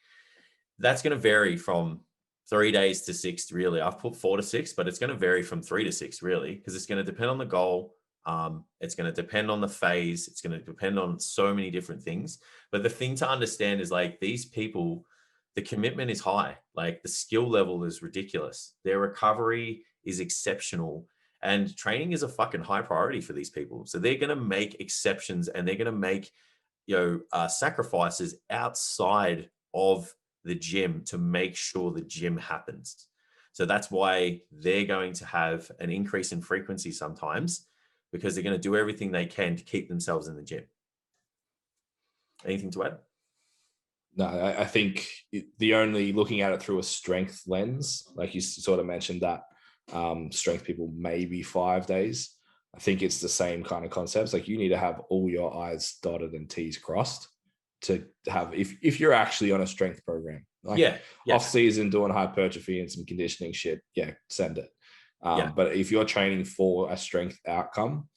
That's going to vary from 3 days to 6, really. I've put 4 to 6, but it's going to vary from 3 to 6, really, because it's going to depend on the goal. It's going to depend on the phase. It's going to depend on so many different things. But the thing to understand is like these people, the commitment is high. Like the skill level is ridiculous. Their recovery is exceptional. And training is a fucking high priority for these people. So they're going to make exceptions and they're going to make, sacrifices outside of the gym to make sure the gym happens. So that's why they're going to have an increase in frequency sometimes, because they're going to do everything they can to keep themselves in the gym. Anything to add? No, I think the only looking at it through a strength lens, like you sort of mentioned that strength people maybe 5 days. I think it's the same kind of concepts. Like you need to have all your I's dotted and T's crossed to have, if you're actually on a strength program, like off season doing hypertrophy and some conditioning shit, send it. But if you're training for a strength outcome,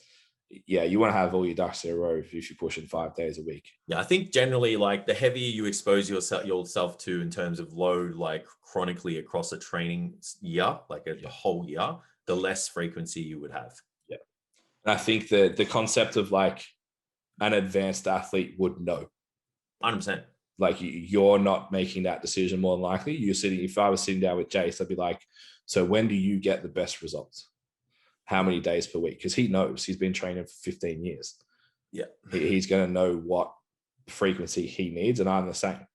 you want to have all your ducks in a row if you're pushing 5 days a week. Yeah, I think generally, like the heavier you expose yourself to in terms of load, like chronically across a training year, like a whole year, the less frequency you would have. Yeah. And I think the concept of like an advanced athlete would know. 100%. Like you're not making that decision more than likely. If I was sitting down with Jace, I'd be like, so when do you get the best results? How many days per week? Because he knows, he's been training for 15 years. Yeah. He's going to know what frequency he needs. And I'm the same.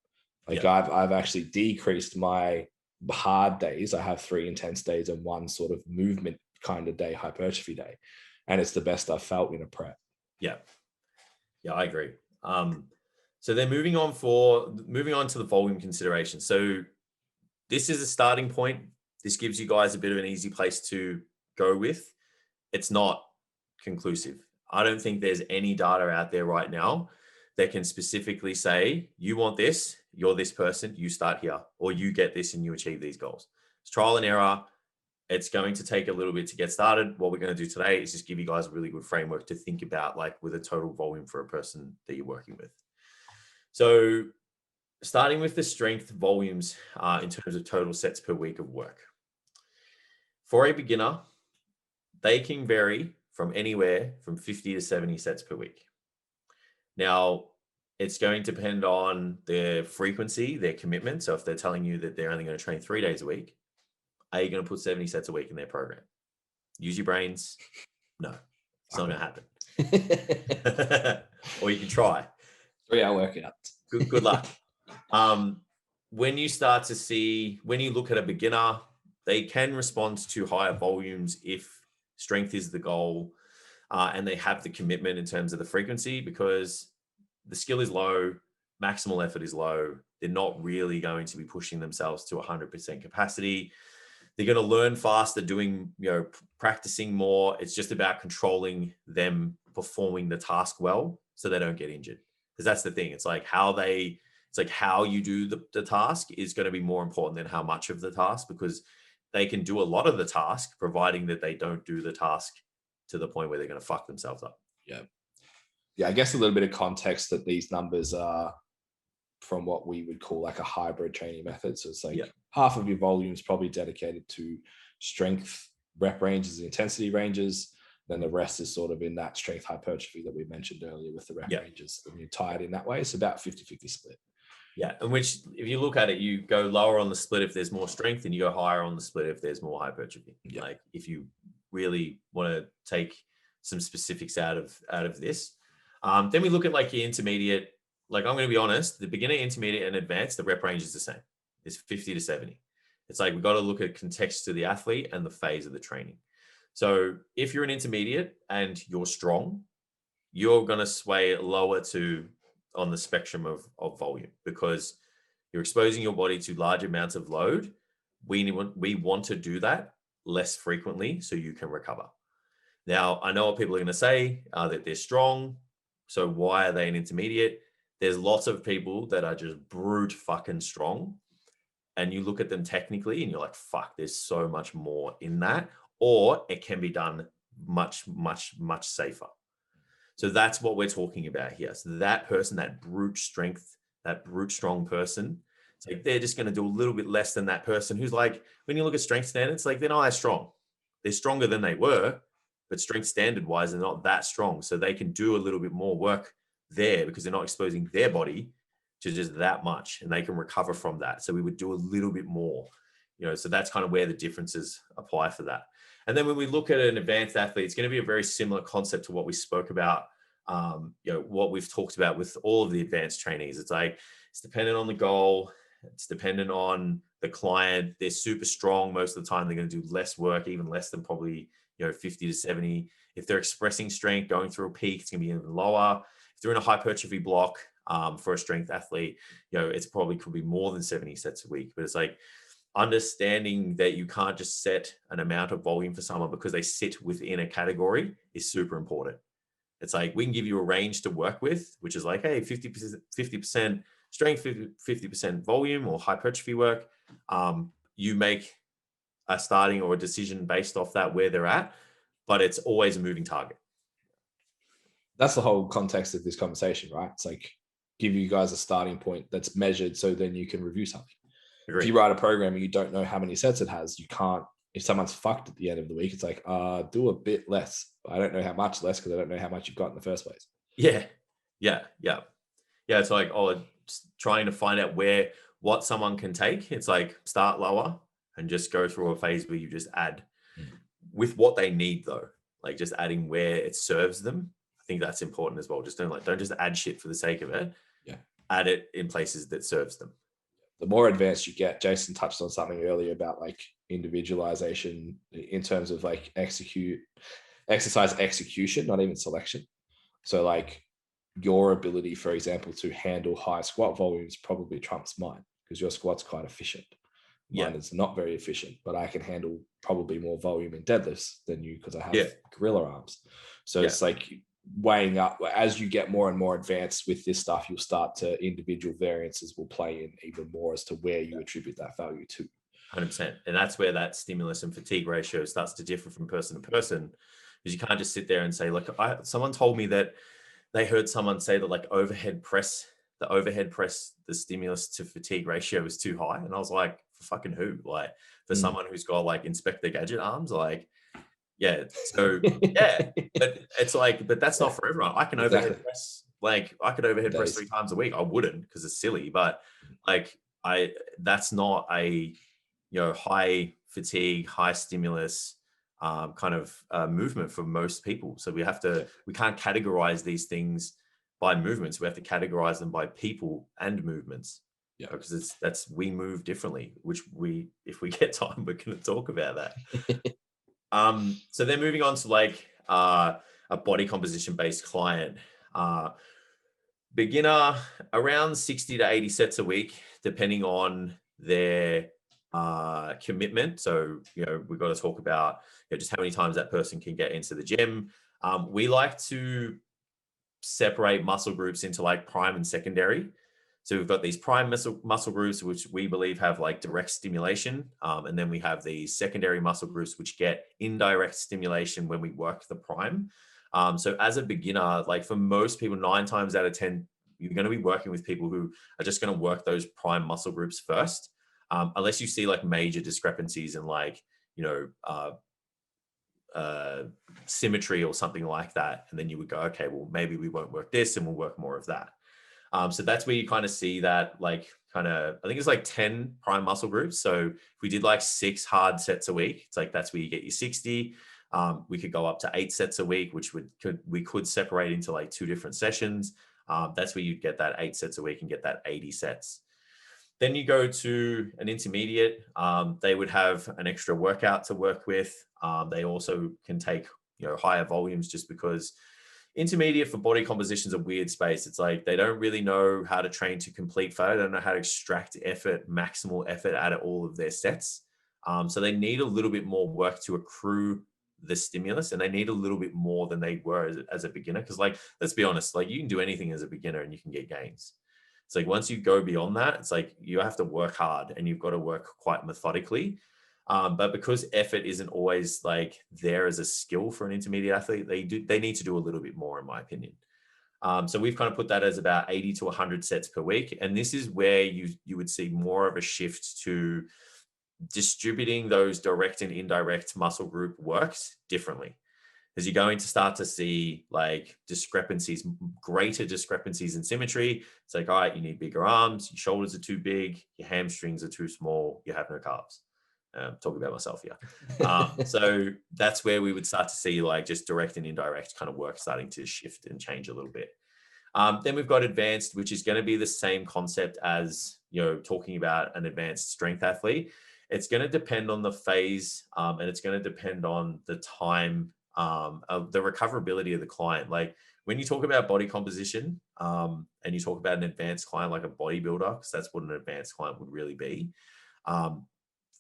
Like I've actually decreased my hard days. I have 3 intense days and 1 sort of movement kind of day, hypertrophy day. And it's the best I've felt in a prep. Yeah. Yeah, I agree. So then moving on to the volume consideration. So this is a starting point. This gives you guys a bit of an easy place to go with. It's not conclusive. I don't think there's any data out there right now that can specifically say, you want this, you're this person, you start here, or you get this and you achieve these goals. It's trial and error. It's going to take a little bit to get started. What we're going to do today is just give you guys a really good framework to think about, like with a total volume for a person that you're working with. So starting with the strength volumes in terms of total sets per week of work. For a beginner, they can vary from anywhere from 50 to 70 sets per week. Now, it's going to depend on their frequency, their commitment. So if they're telling you that they're only going to train 3 days a week, are you going to put 70 sets a week in their program? Use your brains. No, it's not going to happen. Or you can try. 3-hour workout. Good luck. When you look at a beginner, they can respond to higher volumes if strength is the goal and they have the commitment in terms of the frequency, because the skill is low, maximal effort is low. They're not really going to be pushing themselves to 100% capacity. They're going to learn faster doing, practicing more. It's just about controlling them performing the task well so they don't get injured. Because that's the thing. It's like how you do the task is going to be more important than how much of the task, because they can do a lot of the task, providing that they don't do the task to the point where they're going to fuck themselves up. Yeah, I guess a little bit of context that these numbers are from what we would call like a hybrid training method. So it's like half of your volume is probably dedicated to strength rep ranges, intensity ranges. Then the rest is sort of in that strength hypertrophy that we mentioned earlier with the rep ranges, and you tie it in that way. It's about 50-50 split. Yeah. And which, if you look at it, you go lower on the split if there's more strength, and you go higher on the split if there's more hypertrophy. Yeah. Like if you really want to take some specifics out of this. Then we look at like your intermediate. Like I'm going to be honest, the beginner, intermediate, and advanced, the rep range is the same. It's 50 to 70. It's like we've got to look at context to the athlete and the phase of the training. So if you're an intermediate and you're strong, you're going to sway lower to on the spectrum of volume, because you're exposing your body to large amounts of load. We want to do that less frequently so you can recover. Now, I know what people are going to say, that they're strong. So why are they an intermediate? There's lots of people that are just brute fucking strong. And you look at them technically and you're like, fuck, there's so much more in that. Or it can be done much, much, much safer. So that's what we're talking about here. So that person, that brute strength, that brute strong person, it's like they're just going to do a little bit less than that person who's like, when you look at strength standards, like they're not as strong. They're stronger than they were, but strength standard wise, they're not that strong. So they can do a little bit more work there because they're not exposing their body to just that much, and they can recover from that. So we would do a little bit more, so that's kind of where the differences apply for that. And then when we look at an advanced athlete, it's going to be a very similar concept to what we spoke about, what we've talked about with all of the advanced trainees. It's like, it's dependent on the goal. It's dependent on the client. They're super strong. Most of the time, they're going to do less work, even less than probably, 50 to 70. If they're expressing strength, going through a peak, it's going to be even lower. If they're in a hypertrophy block, for a strength athlete, it's probably could be more than 70 sets a week. But it's like understanding that you can't just set an amount of volume for someone because they sit within a category is super important. It's like we can give you a range to work with, which is like, hey, 50% strength, 50% volume or hypertrophy work. You make a starting or a decision based off that where they're at, but it's always a moving target. That's the whole context of this conversation, right? It's like give you guys a starting point that's measured so then you can review something. Agreed. If you write a program and you don't know how many sets it has, you can't, if someone's fucked at the end of the week, it's like, do a bit less. I don't know how much less because I don't know how much you've got in the first place. Yeah. It's like, just trying to find out what someone can take. It's like start lower and just go through a phase where you just add with what they need though. Like just adding where it serves them. I think that's important as well. Just don't just add shit for the sake of it. Yeah. Add it in places that serves them. The more advanced you get, Jason touched on something earlier about like individualization in terms of like exercise execution, not even selection. So like your ability, for example, to handle high squat volumes probably trumps mine because your squat's quite efficient. Mine is not very efficient, but I can handle probably more volume in deadlifts than you because I have gorilla arms. So it's like weighing up as you get more and more advanced with this stuff, you'll start to individual variances will play in even more as to where you attribute that value to. 100%. And that's where that stimulus and fatigue ratio starts to differ from person to person, because you can't just sit there and say, like, someone told me that they heard someone say that like the overhead press, the stimulus to fatigue ratio is too high. And I was like, for fucking who? Like for someone who's got like Inspector Gadget arms, like, yeah. So yeah, but it's like, but that's not for everyone. I can overhead press, like I could overhead press 3 times a week. I wouldn't because it's silly, but like that's not a, high fatigue, high stimulus kind of movement for most people. So we can't categorize these things by movements. We have to categorize them by people and movements. Yeah, because we move differently, which if we get time, we're going to talk about that. So then moving on to like a body composition based client, beginner around 60 to 80 sets a week, depending on their commitment. So, we've got to talk about just how many times that person can get into the gym. We like to separate muscle groups into like prime and secondary. So we've got these prime muscle groups, which we believe have like direct stimulation. And then we have these secondary muscle groups, which get indirect stimulation when we work the prime. So as a beginner, like for most people, 9 times out of 10, you're going to be working with people who are just going to work those prime muscle groups first. Unless you see like major discrepancies in like, symmetry or something like that. And then you would go, okay, well, maybe we won't work this and we'll work more of that. So that's where you kind of see that, like, I think it's like 10 prime muscle groups. So if we did like 6 hard sets a week, it's like, that's where you get your 60. We could go up to 8 sets a week, which we could separate into like 2 different sessions. That's where you'd get that 8 sets a week and get that 80 sets. Then you go to an intermediate. They would have an extra workout to work with. They also can take, higher volumes, just because intermediate for body composition is a weird space. It's like, they don't really know how to train to complete failure. They don't know how to extract maximal effort out of all of their sets. So they need a little bit more work to accrue the stimulus, and they need a little bit more than they were as a beginner. Because, like, let's be honest, like, you can do anything as a beginner and you can get gains. It's like, once you go beyond that, it's like you have to work hard and you've got to work quite methodically. But because effort isn't always like there as a skill for an intermediate athlete, they need to do a little bit more, in my opinion. So we've kind of put that as about 80 to 100 sets per week. And this is where you would see more of a shift to distributing those direct and indirect muscle group works differently, because you're going to start to see like greater discrepancies in symmetry. It's like, all right, you need bigger arms, your shoulders are too big, your hamstrings are too small, you have no calves. Talking about myself here. So that's where we would start to see like just direct and indirect kind of work starting to shift and change a little bit. Then we've got advanced, which is going to be the same concept as, talking about an advanced strength athlete. It's going to depend on the phase, and it's going to depend on the time, of the recoverability of the client. Like, when you talk about body composition, and you talk about an advanced client like a bodybuilder, because that's what an advanced client would really be.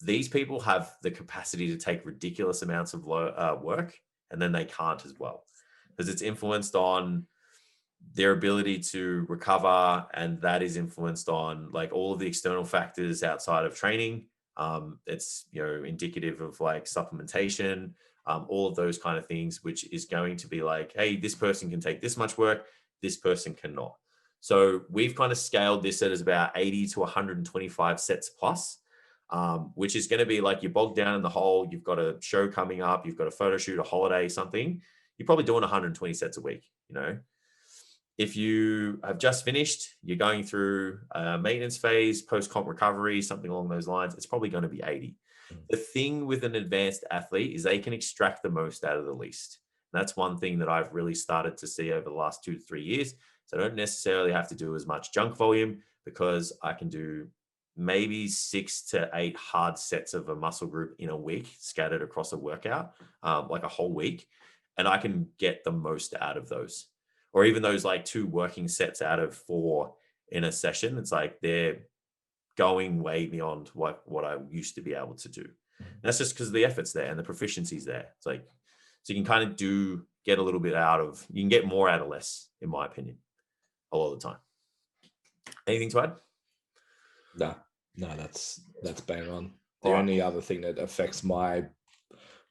These people have the capacity to take ridiculous amounts of work, and then they can't as well, because it's influenced on their ability to recover, and that is influenced on like all of the external factors outside of training. It's indicative of like supplementation, all of those kind of things, which is going to be like, hey, this person can take this much work, this person cannot. So we've kind of scaled this at about 80 to 125 sets plus, which is going to be like, you're bogged down in the hole, you've got a show coming up, you've got a photo shoot, a holiday, something, you're probably doing 120 sets a week. If you have just finished, you're going through a maintenance phase, post-comp recovery, something along those lines, it's probably going to be 80. The thing with an advanced athlete is they can extract the most out of the least. And that's one thing that I've really started to see over the last 2 to 3 years. So I don't necessarily have to do as much junk volume, because I can do maybe 6 to 8 hard sets of a muscle group in a week, scattered across a workout, like a whole week. And I can get the most out of those. Or even those like 2 working sets out of 4 in a session. It's like they're going way beyond what I used to be able to do. And that's just because the effort's there and the proficiency's there. It's like, so you can kind of get a little bit you can get more out of less, in my opinion, a lot of the time. Anything to add? No, that's bang on. The only other thing that affects my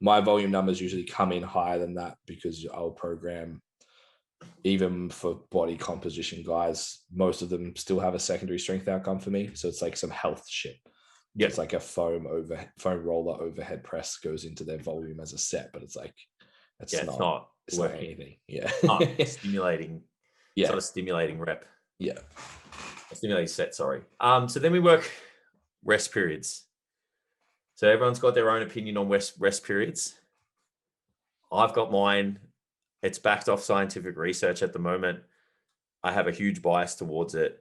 volume numbers usually come in higher than that, because I'll program, even for body composition guys, most of them still have a secondary strength outcome for me. So it's like some health shit. Yeah, it's like a foam roller overhead press goes into their volume as a set, but it's like, it's not anything. Yeah. Not stimulating. Yeah. It's not a stimulating rep. Yeah. A stimulating set, sorry. So then we work rest periods. So everyone's got their own opinion on rest periods. I've got mine. It's backed off scientific research at the moment. I have a huge bias towards it.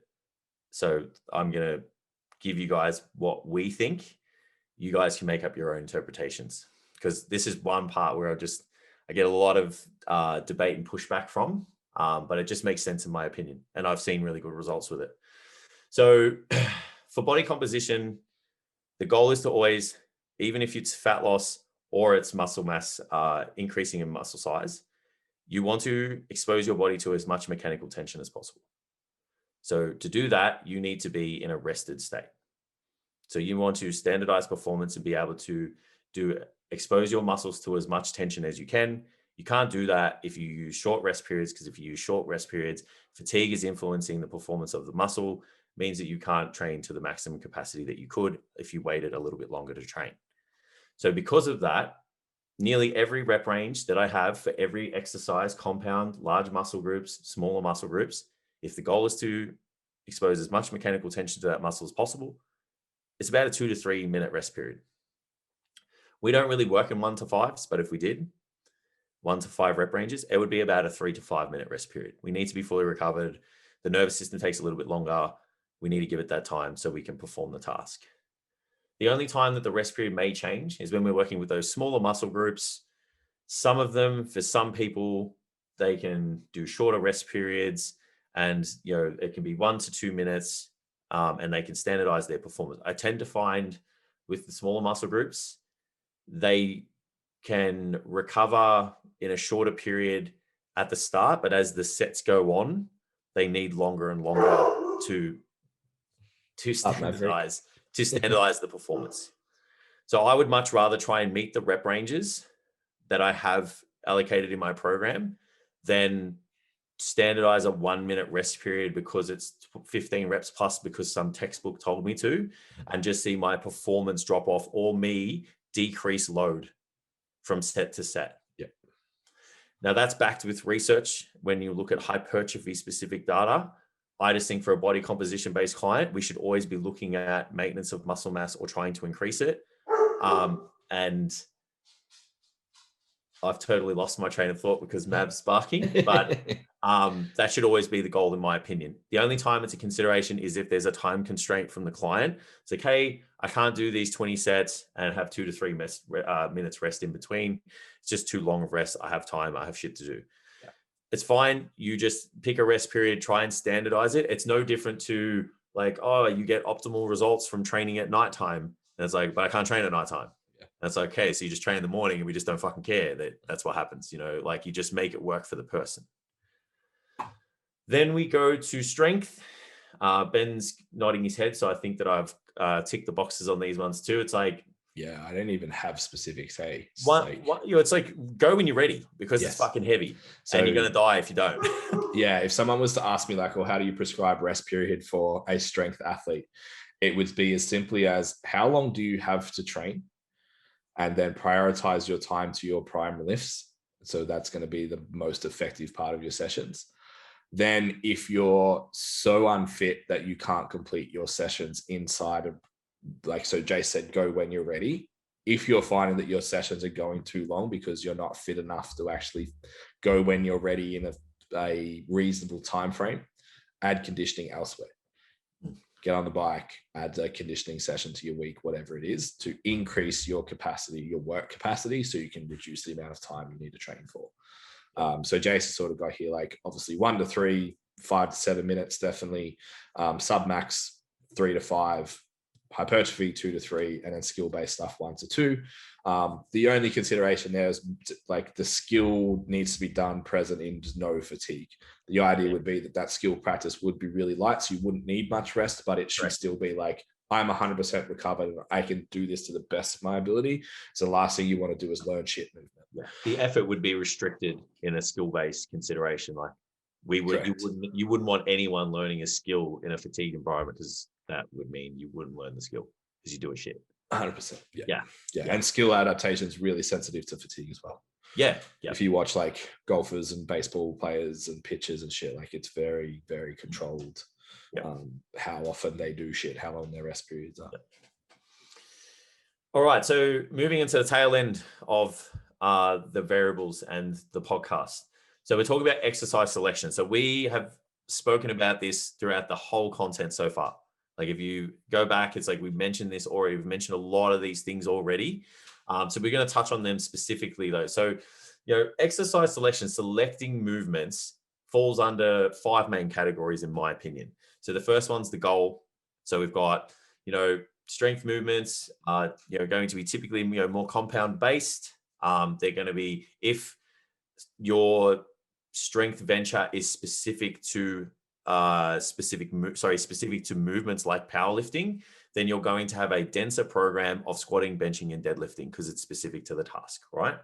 So I'm going to give you guys what we think. You guys can make up your own interpretations, because this is one part where I get a lot of debate and pushback from, but it just makes sense in my opinion. And I've seen really good results with it. So for body composition, the goal is to always, even if it's fat loss or it's muscle mass increasing in muscle size, you want to expose your body to as much mechanical tension as possible. So to do that, you need to be in a rested state. So you want to standardize performance and be able to expose your muscles to as much tension as you can. You can't do that if you use short rest periods, because if you use short rest periods, fatigue is influencing the performance of the muscle, means that you can't train to the maximum capacity that you could if you waited a little bit longer to train. So because of that, nearly every rep range that I have for every exercise, compound, large muscle groups, smaller muscle groups, if the goal is to expose as much mechanical tension to that muscle as possible, it's about a 2 to 3 minute rest period. We don't really work in 1 to 5s, but if we did 1 to 5 rep ranges, it would be about a 3 to 5 minute rest period. We need to be fully recovered. The nervous system takes a little bit longer. We need to give it that time so we can perform the task. The only time that the rest period may change is when we're working with those smaller muscle groups. Some of them, for some people, they can do shorter rest periods, and it can be 1 to 2 minutes, and they can standardize their performance. I tend to find with the smaller muscle groups, they can recover in a shorter period at the start, but as the sets go on, they need longer and longer to standardize the performance. So I would much rather try and meet the rep ranges that I have allocated in my program than standardize a 1 minute rest period because it's 15 reps plus because some textbook told me to, and just see my performance drop off or me decrease load from set to set. Yeah. Now that's backed with research. When you look at hypertrophy specific data, I just think for a body composition based client, we should always be looking at maintenance of muscle mass or trying to increase it. And I've totally lost my train of thought because Mav's sparking, but that should always be the goal in my opinion. The only time it's a consideration is if there's a time constraint from the client. It's like, hey, I can't do these 20 sets and have 2 to 3 minutes rest in between. It's just too long of rest. I have time. I have shit to do. Yeah. It's fine. You just pick a rest period, try and standardize it. It's no different to like, oh, you get optimal results from training at nighttime. And it's like, but I can't train at nighttime. That's okay. So you just train in the morning and we just don't fucking care. That's what happens. Like you just make it work for the person. Then we go to strength. Ben's nodding his head. So I think that I've ticked the boxes on these ones too. It's like, yeah, I don't even have specifics. Hey, it's like go when you're ready because it's fucking heavy and you're going to die if you don't. Yeah. If someone was to ask me like, well, how do you prescribe rest period for a strength athlete? It would be as simply as how long do you have to train? And then prioritize your time to your prime lifts. So that's going to be the most effective part of your sessions. Then if you're so unfit that you can't complete your sessions inside of, like, so Jay said, go when you're ready. If you're finding that your sessions are going too long because you're not fit enough to actually go when you're ready in a reasonable time frame, add conditioning elsewhere. Get on the bike, add a conditioning session to your week, whatever it is, to increase your capacity, your work capacity, so you can reduce the amount of time you need to train for. So Jason sort of got here, like obviously 1 to 3, 5 to 7 minutes, definitely. Submax 3 to 5, hypertrophy 2 to 3, and then skill-based stuff 1 to 2. The only consideration there is like the skill needs to be done present in no fatigue. The idea would be that skill practice would be really light, so you wouldn't need much rest, but it should still be like, I'm 100% recovered and I can do this to the best of my ability. So the last thing you want to do is learn shit movement. Yeah. The effort would be restricted in a skill-based consideration. Like you wouldn't want anyone learning a skill in a fatigue environment because that would mean you wouldn't learn the skill because you're doing shit. 100%. Yeah. And skill adaptation is really sensitive to fatigue as well. Yeah. If you watch like golfers and baseball players and pitchers and shit, like it's very, very controlled. How often they do shit, how long their rest periods are. All right. So moving into the tail end of the variables and the podcast. So we're talking about exercise selection. So we have spoken about this throughout the whole content so far. Like if you go back, it's like we've mentioned this already. We've mentioned a lot of these things already. So we're going to touch on them specifically though. So, exercise selection, selecting movements falls under 5 main categories in my opinion. So the first one's the goal. So we've got, strength movements are, going to be typically, more compound based. They're going to be, if your strength venture is specific to specific to movements like powerlifting, then you're going to have a denser program of squatting, benching, and deadlifting because it's specific to the task, right?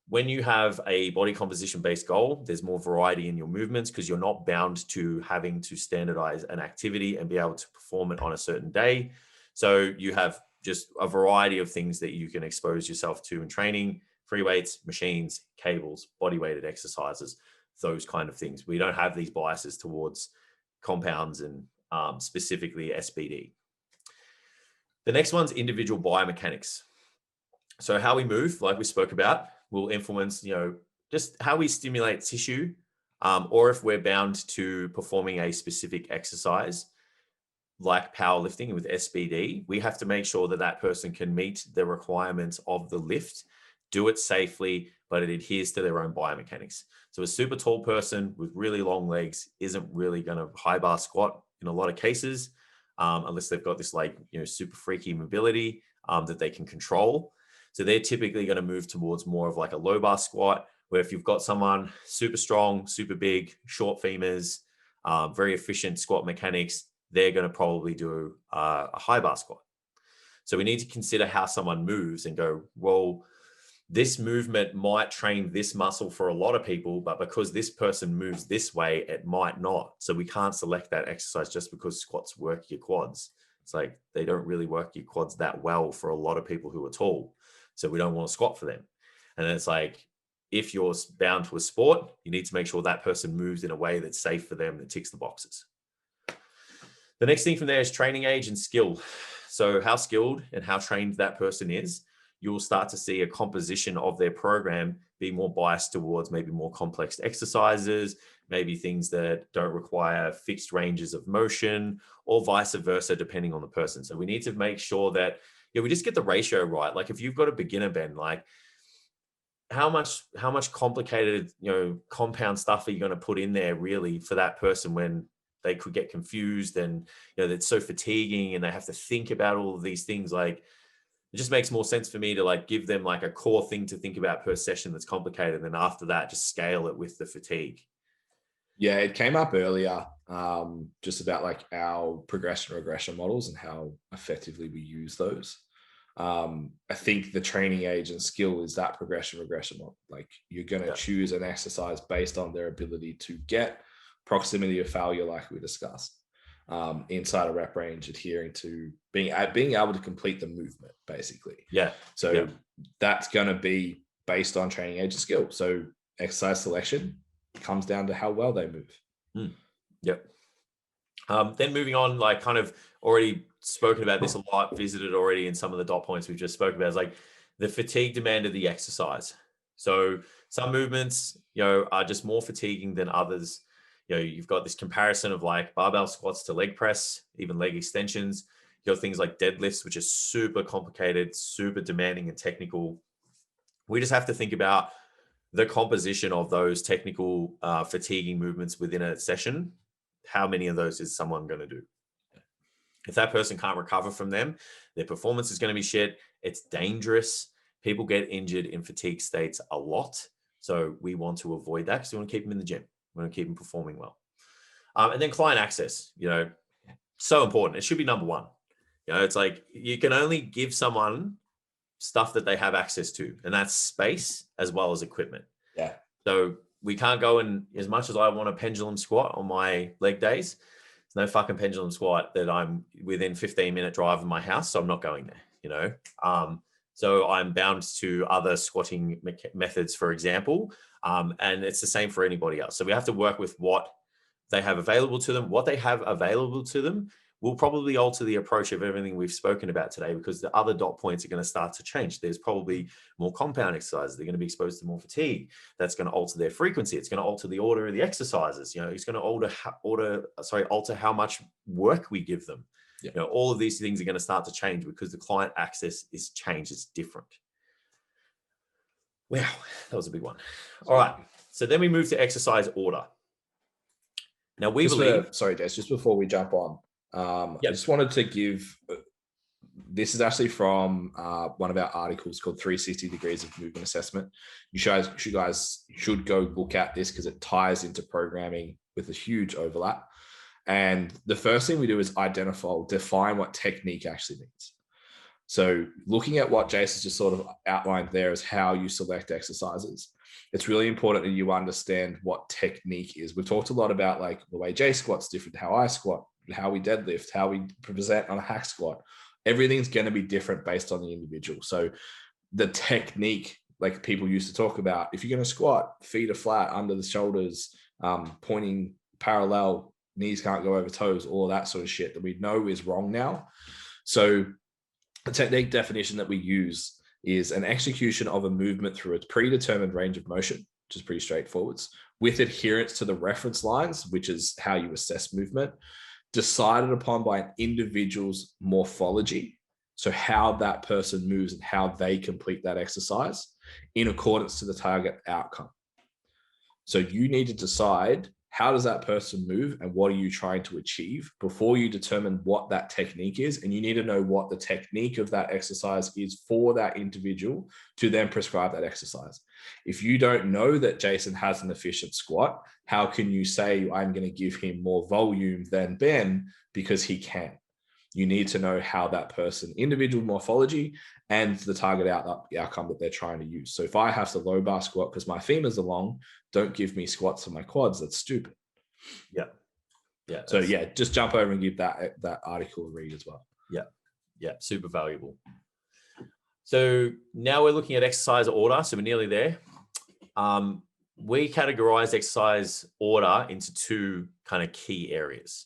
When you have a body composition based goal, there's more variety in your movements because you're not bound to having to standardize an activity and be able to perform it on a certain day. So you have just a variety of things that you can expose yourself to in training free weights, machines, cables, body weighted exercises, those kind of things. We don't have these biases towards compounds and specifically SBD. The next one's individual biomechanics. So how we move, like we spoke about, will influence, just how we stimulate tissue, or if we're bound to performing a specific exercise, like powerlifting with SBD, we have to make sure that that person can meet the requirements of the lift, do it safely, but it adheres to their own biomechanics. So a super tall person with really long legs isn't really going to high bar squat in a lot of cases, unless they've got this super freaky mobility that they can control. So they're typically going to move towards more of like a low bar squat, where if you've got someone super strong, super big, short femurs, very efficient squat mechanics, they're going to probably do a high bar squat. So we need to consider how someone moves and go, well, this movement might train this muscle for a lot of people, but because this person moves this way, it might not. So we can't select that exercise just because squats work your quads. It's like they don't really work your quads that well for a lot of people who are tall. So we don't want to squat for them. And then it's like, if you're bound to a sport, you need to make sure that person moves in a way that's safe for them, that ticks the boxes. The next thing from there is training age and skill. So how skilled and how trained that person is, you will start to see a composition of their program be more biased towards maybe more complex exercises, maybe things that don't require fixed ranges of motion, or vice versa, depending on the person. So we need to make sure that we just get the ratio right. Like if you've got a beginner, Ben, like how much complicated, compound stuff are you going to put in there really for that person when they could get confused and, it's so fatiguing and they have to think about all of these things. Like it just makes more sense for me to like give them like a core thing to think about per session that's complicated. And then after that, just scale it with the fatigue. Yeah, it came up earlier, just about like our progression regression models and how effectively we use those. I think the training age and skill is that progression regression model. Like you're going to choose an exercise based on their ability to get proximity of failure, like we discussed, inside a rep range, adhering to being able to complete the movement, basically. Yeah. So that's going to be based on training age and skill. So exercise selection comes down to how well they move. Yep. Then moving on, like kind of already spoken about this a lot, visited already in some of the dot points we've just spoken about, is like the fatigue demand of the exercise. So some movements, are just more fatiguing than others. You've got this comparison of like barbell squats to leg press, even leg extensions. You got things like deadlifts, which are super complicated, super demanding and technical. We just have to think about the composition of those technical fatiguing movements within a session. How many of those is someone going to do? If that person can't recover from them, their performance is going to be shit. It's dangerous. People get injured in fatigue states a lot. So we want to avoid that because we want to keep them in the gym. We want to keep them performing well. And then client access, so important. It should be number one. It's like you can only give someone stuff that they have access to, and that's space as well as equipment. Yeah. So we can't go and, as much as I want a pendulum squat on my leg days, there's no fucking pendulum squat that I'm within 15-minute drive of my house. So I'm not going there, So I'm bound to other squatting methods, for example. And it's the same for anybody else. So we have to work with what they have available to them. What they have available to them will probably alter the approach of everything we've spoken about today, because the other dot points are going to start to change. There's probably more compound exercises. They're going to be exposed to more fatigue. That's going to alter their frequency. It's going to alter the order of the exercises. It's going to alter how much work we give them. Yeah. All of these things are going to start to change because the client access is changed. It's different. Wow, that was a big one. All right. So then we move to exercise order. Now sorry, Des, just before we jump on, I just wanted to give, this is actually from one of our articles called 360 Degrees of Movement Assessment. You guys should go look at this because it ties into programming with a huge overlap. And the first thing we do is define what technique actually means. So looking at what Jason's just sort of outlined there is how you select exercises. It's really important that you understand what technique is. We've talked a lot about like the way Jay squats different, how I squat, how we deadlift, how we present on a hack squat. Everything's going to be different based on the individual. So the technique like people used to talk about, if you're going to squat, feet are flat, under the shoulders, pointing parallel, knees can't go over toes, all that sort of shit that we know is wrong now. So the technique definition that we use is an execution of a movement through a predetermined range of motion, which is pretty straightforward, with adherence to the reference lines, which is how you assess movement, decided upon by an individual's morphology. So how that person moves and how they complete that exercise in accordance to the target outcome. So you need to decide, how does that person move and what are you trying to achieve before you determine what that technique is. And you need to know what the technique of that exercise is for that individual to then prescribe that exercise. If you don't know that Jason has an efficient squat, how can you say I'm going to give him more volume than Ben because he can? You need to know how that person, individual morphology, and the target outcome that they're trying to use. So if I have to low bar squat because my femurs are long, don't give me squats for my quads. That's stupid. Yeah. Yeah. So yeah, just jump over and give that article a read as well. Yeah. Yeah. Super valuable. So now we're looking at exercise order. So we're nearly there. We categorize exercise order into two kind of key areas.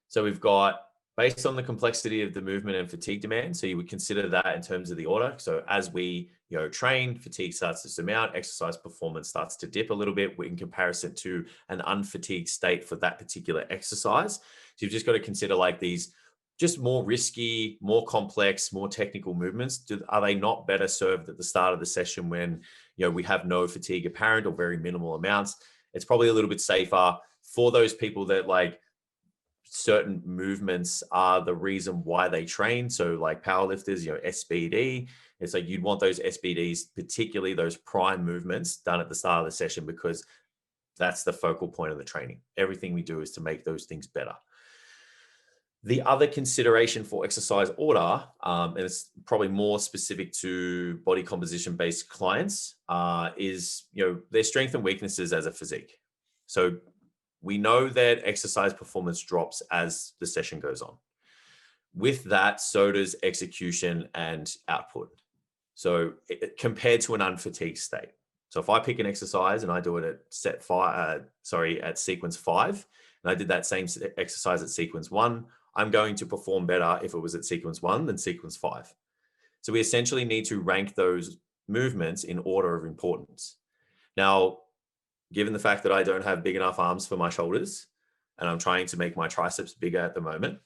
So we've got, based on the complexity of the movement and fatigue demand. So you would consider that in terms of the order. So as we train, fatigue starts to zoom out, exercise performance starts to dip a little bit in comparison to an unfatigued state for that particular exercise. So you've just got to consider like these just more risky, more complex, more technical movements. Are they not better served at the start of the session when we have no fatigue apparent or very minimal amounts? It's probably a little bit safer for those people that like certain movements are the reason why they train. So like powerlifters, SBD, it's like you'd want those SBDs, particularly those prime movements, done at the start of the session because that's the focal point of the training. Everything we do is to make those things better. The other consideration for exercise order, and it's probably more specific to body composition based clients, is their strengths and weaknesses as a physique. So we know that exercise performance drops as the session goes on. With that, so does execution and output. So compared to an unfatigued state. So if I pick an exercise and I do it at sequence 5, and I did that same exercise at sequence 1, I'm going to perform better if it was at sequence 1 than sequence 5. So we essentially need to rank those movements in order of importance. Now, given the fact that I don't have big enough arms for my shoulders and I'm trying to make my triceps bigger at the moment,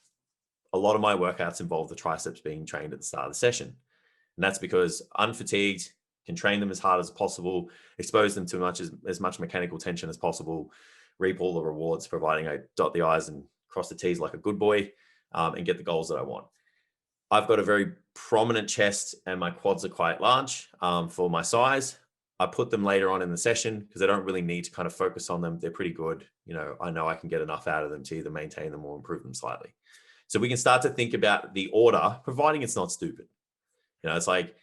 a lot of my workouts involve the triceps being trained at the start of the session. And that's because unfatigued, can train them as hard as possible, expose them to as much mechanical tension as possible, reap all the rewards, providing I dot the I's and cross the T's like a good boy, and get the goals that I want. I've got a very prominent chest and my quads are quite large for my size. I put them later on in the session because I don't really need to kind of focus on them. They're pretty good. I know I can get enough out of them to either maintain them or improve them slightly. So we can start to think about the order, providing it's not stupid. It's like,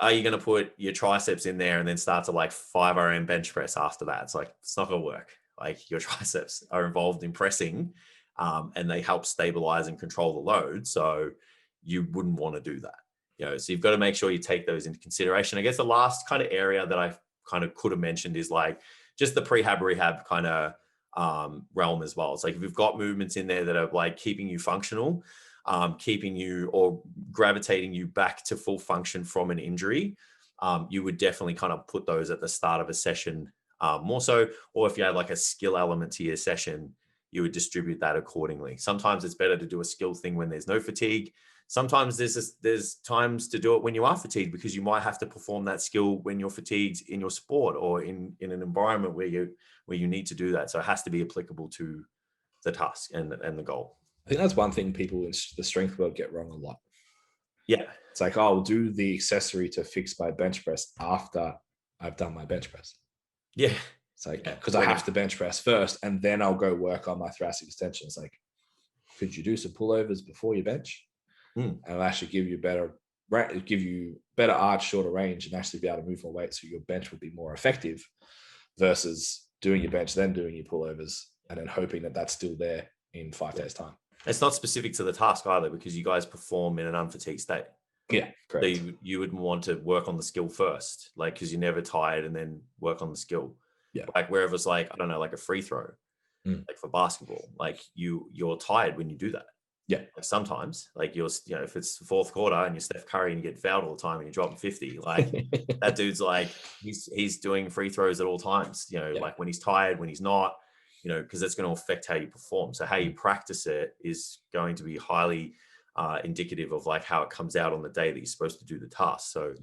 are you going to put your triceps in there and then start to like 5 RM bench press after that? It's like, it's not going to work. Like your triceps are involved in pressing and they help stabilize and control the load. So you wouldn't want to do that. So you've got to make sure you take those into consideration. I guess the last kind of area that I kind of could have mentioned is like just the rehab kind of realm as well. It's like if you've got movements in there that are like keeping you functional, keeping you or gravitating you back to full function from an injury, you would definitely kind of put those at the start of a session more so. Or if you had like a skill element to your session, you would distribute that accordingly. Sometimes it's better to do a skill thing when there's no fatigue. Sometimes there's times to do it when you are fatigued because you might have to perform that skill when you're fatigued in your sport or in an environment where you need to do that. So it has to be applicable to the task and the goal. I think that's one thing people in the strength world get wrong a lot. Yeah. It's like, I'll do the accessory to fix my bench press after I've done my bench press. Yeah. It's like, because I have to bench press first and then I'll go work on my thoracic extension. It's like, could you do some pullovers before you bench? And it'll actually give you better arch, shorter range, and actually be able to move more weight. So your bench will be more effective versus doing your bench, then doing your pullovers, and then hoping that that's still there in 5 days time. It's not specific to the task either because you guys perform in an unfatigued state. Yeah, So correct. you would want to work on the skill first, like, because you're never tired, and then work on the skill. Yeah. Like wherever it's like, I don't know, like a free throw, like for basketball, like you're tired when you do that. Yeah. Like sometimes, like if it's the fourth quarter and you're Steph Curry and you get fouled all the time and you're dropping 50, like that dude's like, he's doing free throws at all times, like when he's tired, when he's not, because that's going to affect how you perform. So how you practice it is going to be highly indicative of like how it comes out on the day that you're supposed to do the task. So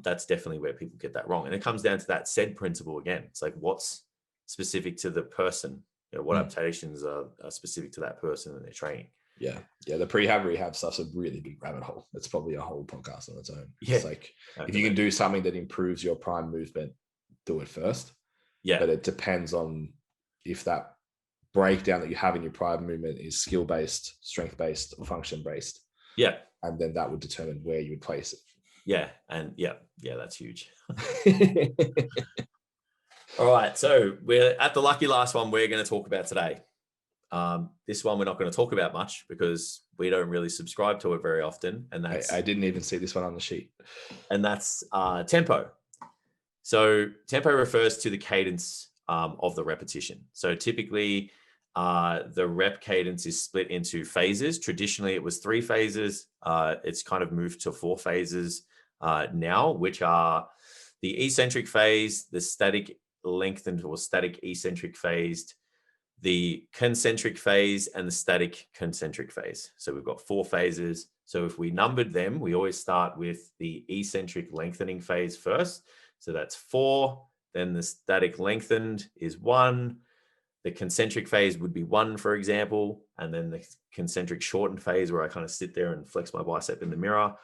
that's definitely where people get that wrong. And it comes down to that SAID principle again. It's like, what's specific to the person, what adaptations are specific to that person and their training. Yeah. The prehab rehab stuff's a really big rabbit hole. It's probably a whole podcast on its own. Yeah. It's like, if you can do something that improves your prime movement, do it first. Yeah. But it depends on if that breakdown that you have in your prime movement is skill-based, strength-based, or function-based. Yeah. And then that would determine where you would place it. Yeah. And that's huge. All right. So we're at the lucky last one we're going to talk about today. This one we're not going to talk about much because we don't really subscribe to it very often. And that's I didn't even see this one on the sheet. And that's tempo. So tempo refers to the cadence of the repetition. So typically the rep cadence is split into phases. Traditionally, it was 3 phases. It's kind of moved to 4 phases now, which are the eccentric phase, the static lengthened or static eccentric phased, the concentric phase, and the static concentric phase. So we've got 4 phases. So if we numbered them, we always start with the eccentric lengthening phase first. So that's 4. Then the static lengthened is 1. The concentric phase would be 1, for example. And then the concentric shortened phase, where I kind of sit there and flex my bicep in the mirror,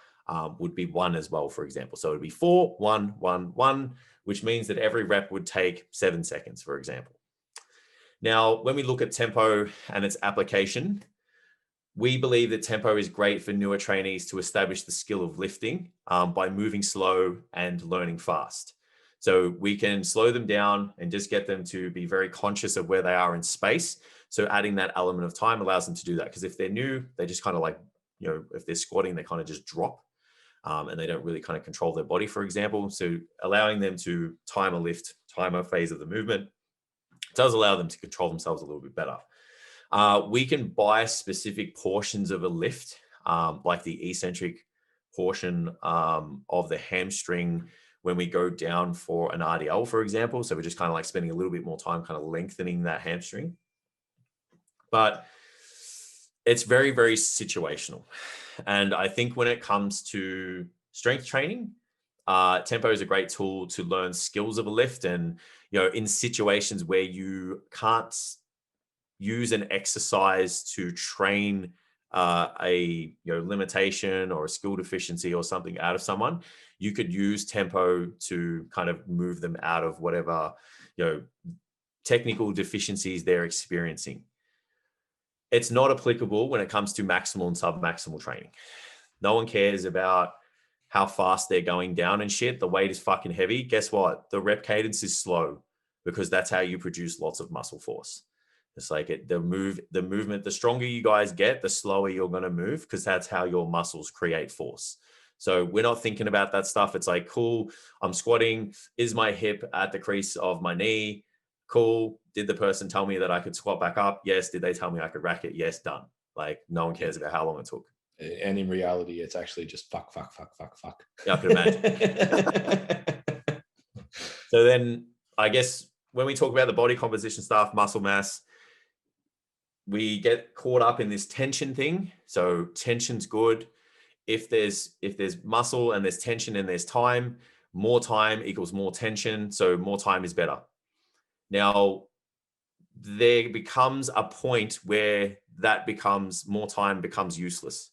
would be 1 as well, for example. So it would be 4, 1, 1, 1, which means that every rep would take 7 seconds, for example. Now, when we look at tempo and its application, we believe that tempo is great for newer trainees to establish the skill of lifting by moving slow and learning fast. So we can slow them down and just get them to be very conscious of where they are in space. So adding that element of time allows them to do that. Because if they're new, they just kind of like, if they're squatting, they kind of just drop and they don't really kind of control their body, for example. So allowing them to time a lift, time a phase of the movement, does allow them to control themselves a little bit better. We can buy specific portions of a lift, like the eccentric portion of the hamstring when we go down for an RDL, for example. So we're just kind of like spending a little bit more time kind of lengthening that hamstring. But it's very, very situational. And I think when it comes to strength training, tempo is a great tool to learn skills of a lift. And, in situations where you can't use an exercise to train a limitation or a skill deficiency or something out of someone, you could use tempo to kind of move them out of whatever technical deficiencies they're experiencing. It's not applicable when it comes to maximal and submaximal training. No one cares about how fast they're going down and shit. The weight is fucking heavy. Guess what? The rep cadence is slow, because that's how you produce lots of muscle force. It's like the movement, the stronger you guys get, the slower you're going to move, because that's how your muscles create force. So we're not thinking about that stuff. It's like, cool, I'm squatting. Is my hip at the crease of my knee? Cool. Did the person tell me that I could squat back up? Yes. Did they tell me I could rack it? Yes. Done. Like, no one cares about how long it took. And in reality, it's actually just fuck. Yeah, I can imagine. So then I guess when we talk about the body composition stuff, muscle mass, we get caught up in this tension thing. So tension's good. If there's muscle and there's tension and there's time, more time equals more tension. So more time is better. Now, there becomes a point where that becomes more time becomes useless.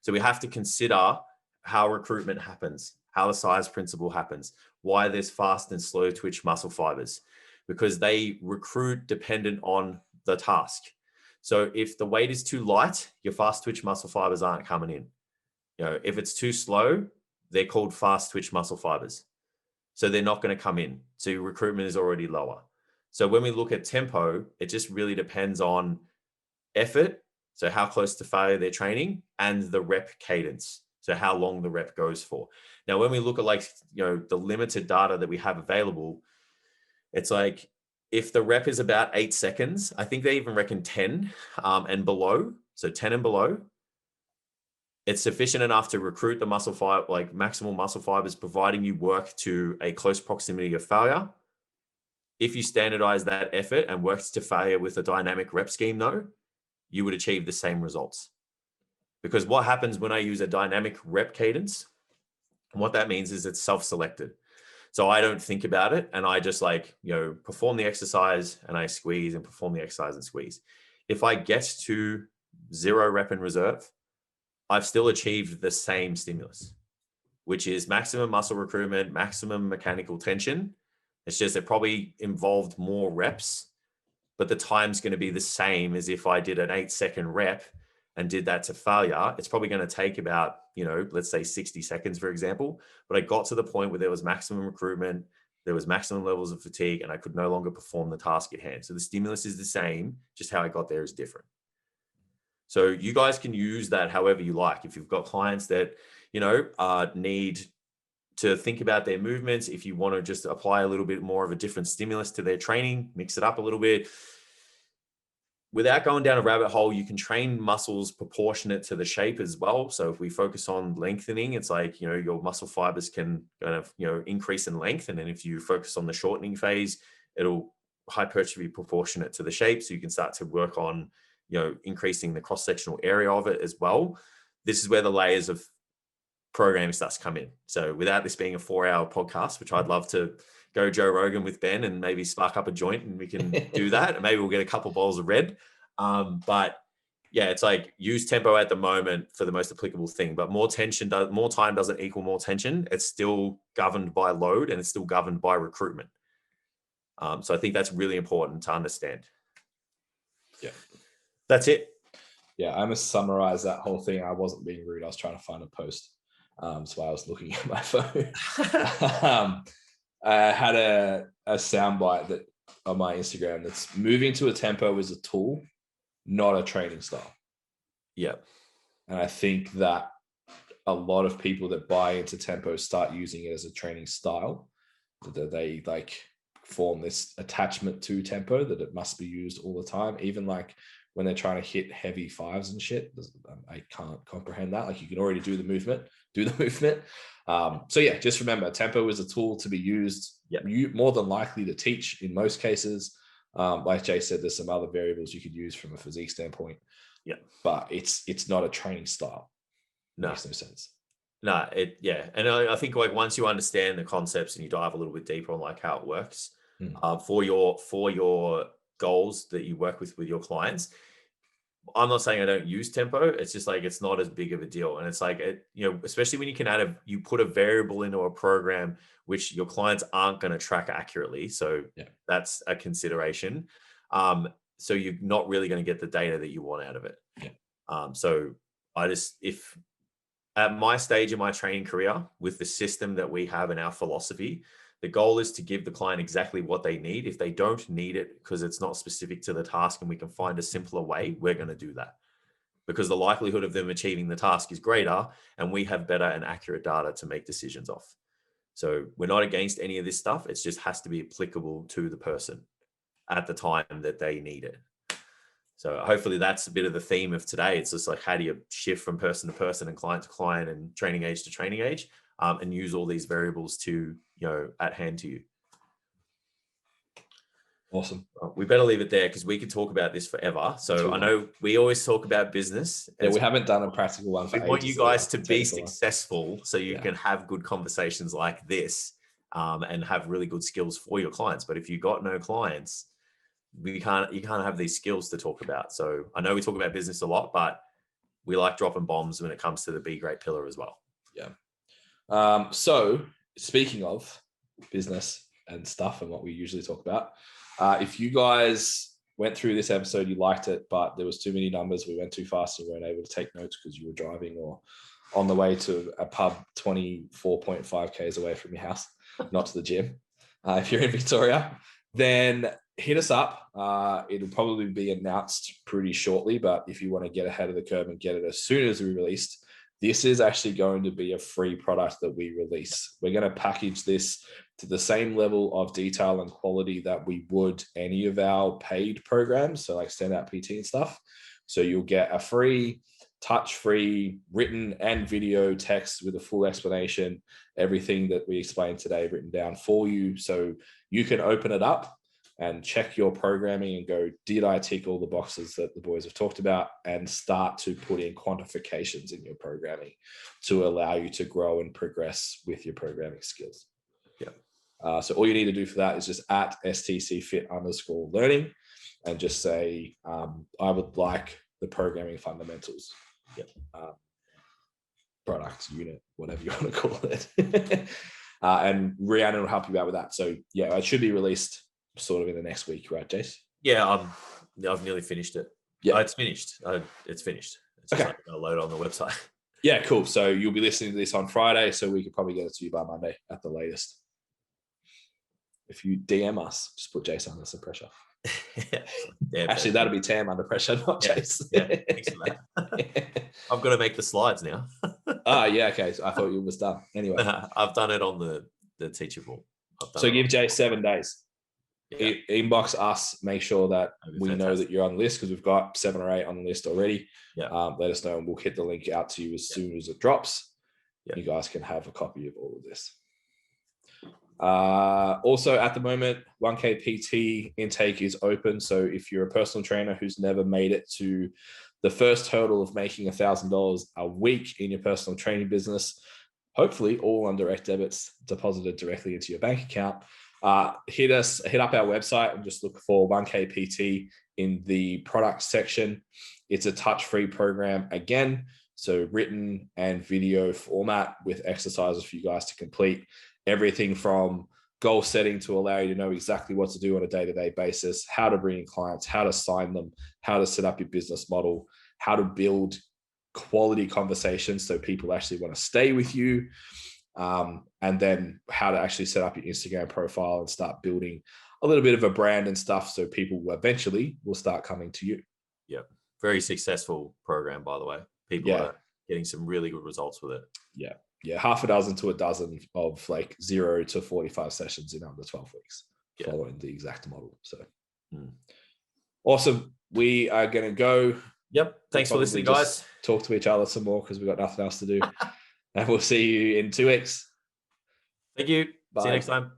So we have to consider how recruitment happens, how the size principle happens, why there's fast and slow twitch muscle fibers, because they recruit dependent on the task. So if the weight is too light, your fast twitch muscle fibers aren't coming in. If it's too slow, they're called fast twitch muscle fibers. So they're not going to come in. So your recruitment is already lower. So when we look at tempo, it just really depends on effort. So how close to failure they're training, and the rep cadence. So how long the rep goes for. Now, when we look at like, the limited data that we have available, it's like if the rep is about 8 seconds, I think they even reckon 10 and below. So 10 and below, it's sufficient enough to recruit the muscle fiber, like maximal muscle fibers, providing you work to a close proximity of failure. If you standardize that effort and work to failure with a dynamic rep scheme, though, you would achieve the same results. Because what happens when I use a dynamic rep cadence, what that means is it's self-selected. So I don't think about it, and I just perform the exercise and I squeeze and perform the exercise and squeeze. If I get to 0 rep in reserve, I've still achieved the same stimulus, which is maximum muscle recruitment, maximum mechanical tension. It's just it probably involved more reps, but the time's going to be the same as if I did an 8-second rep and did that to failure. It's probably going to take about, let's say 60 seconds, for example. But I got to the point where there was maximum recruitment, there was maximum levels of fatigue, and I could no longer perform the task at hand. So the stimulus is the same, just how I got there is different. So you guys can use that however you like. If you've got clients that, need to think about their movements, if you want to just apply a little bit more of a different stimulus to their training, mix it up a little bit. Without going down a rabbit hole, you can train muscles proportionate to the shape as well. So if we focus on lengthening, it's like, your muscle fibers can kind of, increase in length. And then if you focus on the shortening phase, it'll hypertrophy proportionate to the shape. So you can start to work on, increasing the cross-sectional area of it as well. This is where the layers of programming starts to come in. So without this being a 4-hour podcast, which I'd love to go Joe Rogan with Ben and maybe spark up a joint and we can do that. And maybe we'll get a couple bottles of red. But yeah, it's like use tempo at the moment for the most applicable thing, but more time doesn't equal more tension. It's still governed by load and it's still governed by recruitment. So I think that's really important to understand. Yeah. That's it. Yeah. I must summarize that whole thing. I wasn't being rude. I was trying to find a post. So I was looking at my phone. I had a soundbite that on my Instagram that's moving to a tempo is a tool, not a training style. Yeah. And I think that a lot of people that buy into tempo start using it as a training style, that they form this attachment to tempo that it must be used all the time. Even when they're trying to hit heavy 5s and shit, I can't comprehend that. You can already do the movement. So yeah, just remember, tempo is a tool to be used. Yep. You more than likely to teach in most cases. Like Jay said, there's some other variables you could use from a physique standpoint. Yeah, but it's not a training style. No. Makes no sense. No, and I think once you understand the concepts and you dive a little bit deeper on how it works, for your goals that you work with your clients. I'm not saying I don't use tempo. It's just it's not as big of a deal. And it's especially when you can you put a variable into a program, which your clients aren't going to track accurately. So that's a consideration. So you're not really going to get the data that you want out of it. Yeah. So if at my stage in my training career with the system that we have in our philosophy, the goal is to give the client exactly what they need. If they don't need it because it's not specific to the task and we can find a simpler way, we're going to do that because the likelihood of them achieving the task is greater and we have better and accurate data to make decisions off. So we're not against any of this stuff. It just has to be applicable to the person at the time that they need it. So hopefully that's a bit of the theme of today. It's just how do you shift from person to person and client to client and training age to training age, and use all these variables to, at hand to you. Awesome. We better leave it there because we could talk about this forever. So I know we always talk about business. Yeah, we haven't done a practical one for ages. We want you guys to be successful so you can have good conversations like this, and have really good skills for your clients. But if you've got no clients, you can't have these skills to talk about. So I know we talk about business a lot, but we like dropping bombs when it comes to the Be Great pillar as well. Yeah. So speaking of business and stuff and what we usually talk about, if you guys went through this episode, you liked it, but there was too many numbers, we went too fast and you weren't able to take notes because you were driving or on the way to a pub 24.5 Ks away from your house, not to the gym. If you're in Victoria, then hit us up. It'll probably be announced pretty shortly, but if you want to get ahead of the curve and get it as soon as we released, this is actually going to be a free product that we release. We're going to package this to the same level of detail and quality that we would any of our paid programs. So like Standout PT and stuff. So you'll get a free, touch-free, written and video text with a full explanation, everything that we explained today written down for you. So you can open it up and check your programming and go, did I tick all the boxes that the boys have talked about, and start to put in quantifications in your programming to allow you to grow and progress with your programming skills. Yeah. So all you need to do for that is just at STCfit_learning and just say, I would like the programming fundamentals. Yep. Product, unit, whatever you want to call it. And Rhiannon will help you out with that. So yeah, it should be released sort of in the next week, right, Jace? Yeah, I've nearly finished it. Yeah, it's finished. It's finished. It's just like load on the website. Yeah, cool. So you'll be listening to this on Friday, so we could probably get it to you by Monday at the latest. If you DM us, just put Jace under some pressure. Actually, that'll be Tam under pressure, not Jace. Yeah, thanks for that. I've got to make the slides now. Yeah, okay. So I thought you was done. Anyway, I've done it on the Teachable. So give Jace 7 days. Yeah. Inbox us, make sure that we know that you're on the list, because we've got 7 or 8 on the list already. Yeah. Let us know and we'll hit the link out to you as soon as it drops. Yeah. You guys can have a copy of all of this. Also at the moment, 1K PT intake is open. So if you're a personal trainer who's never made it to the first hurdle of making $1,000 a week in your personal training business, hopefully all on direct debits deposited directly into your bank account, hit up our website and just look for 1K PT in the product section. It's a touch-free program again, so written and video format with exercises for you guys to complete. Everything from goal setting to allow you to know exactly what to do on a day-to-day basis, how to bring in clients, how to sign them, how to set up your business model, how to build quality conversations so people actually want to stay with you. And then how to actually set up your Instagram profile and start building a little bit of a brand and stuff so people eventually will start coming to you. Yeah. Very successful program, by the way. People are getting some really good results with it. Yeah. Yeah. Half a dozen to a dozen of like 0 to 45 sessions in under 12 weeks, following the exact model. So awesome. We are going to go. Yep. Thanks for listening, guys. Talk to each other some more because we've got nothing else to do. And we'll see you in 2 weeks. Thank you. Bye. See you next time.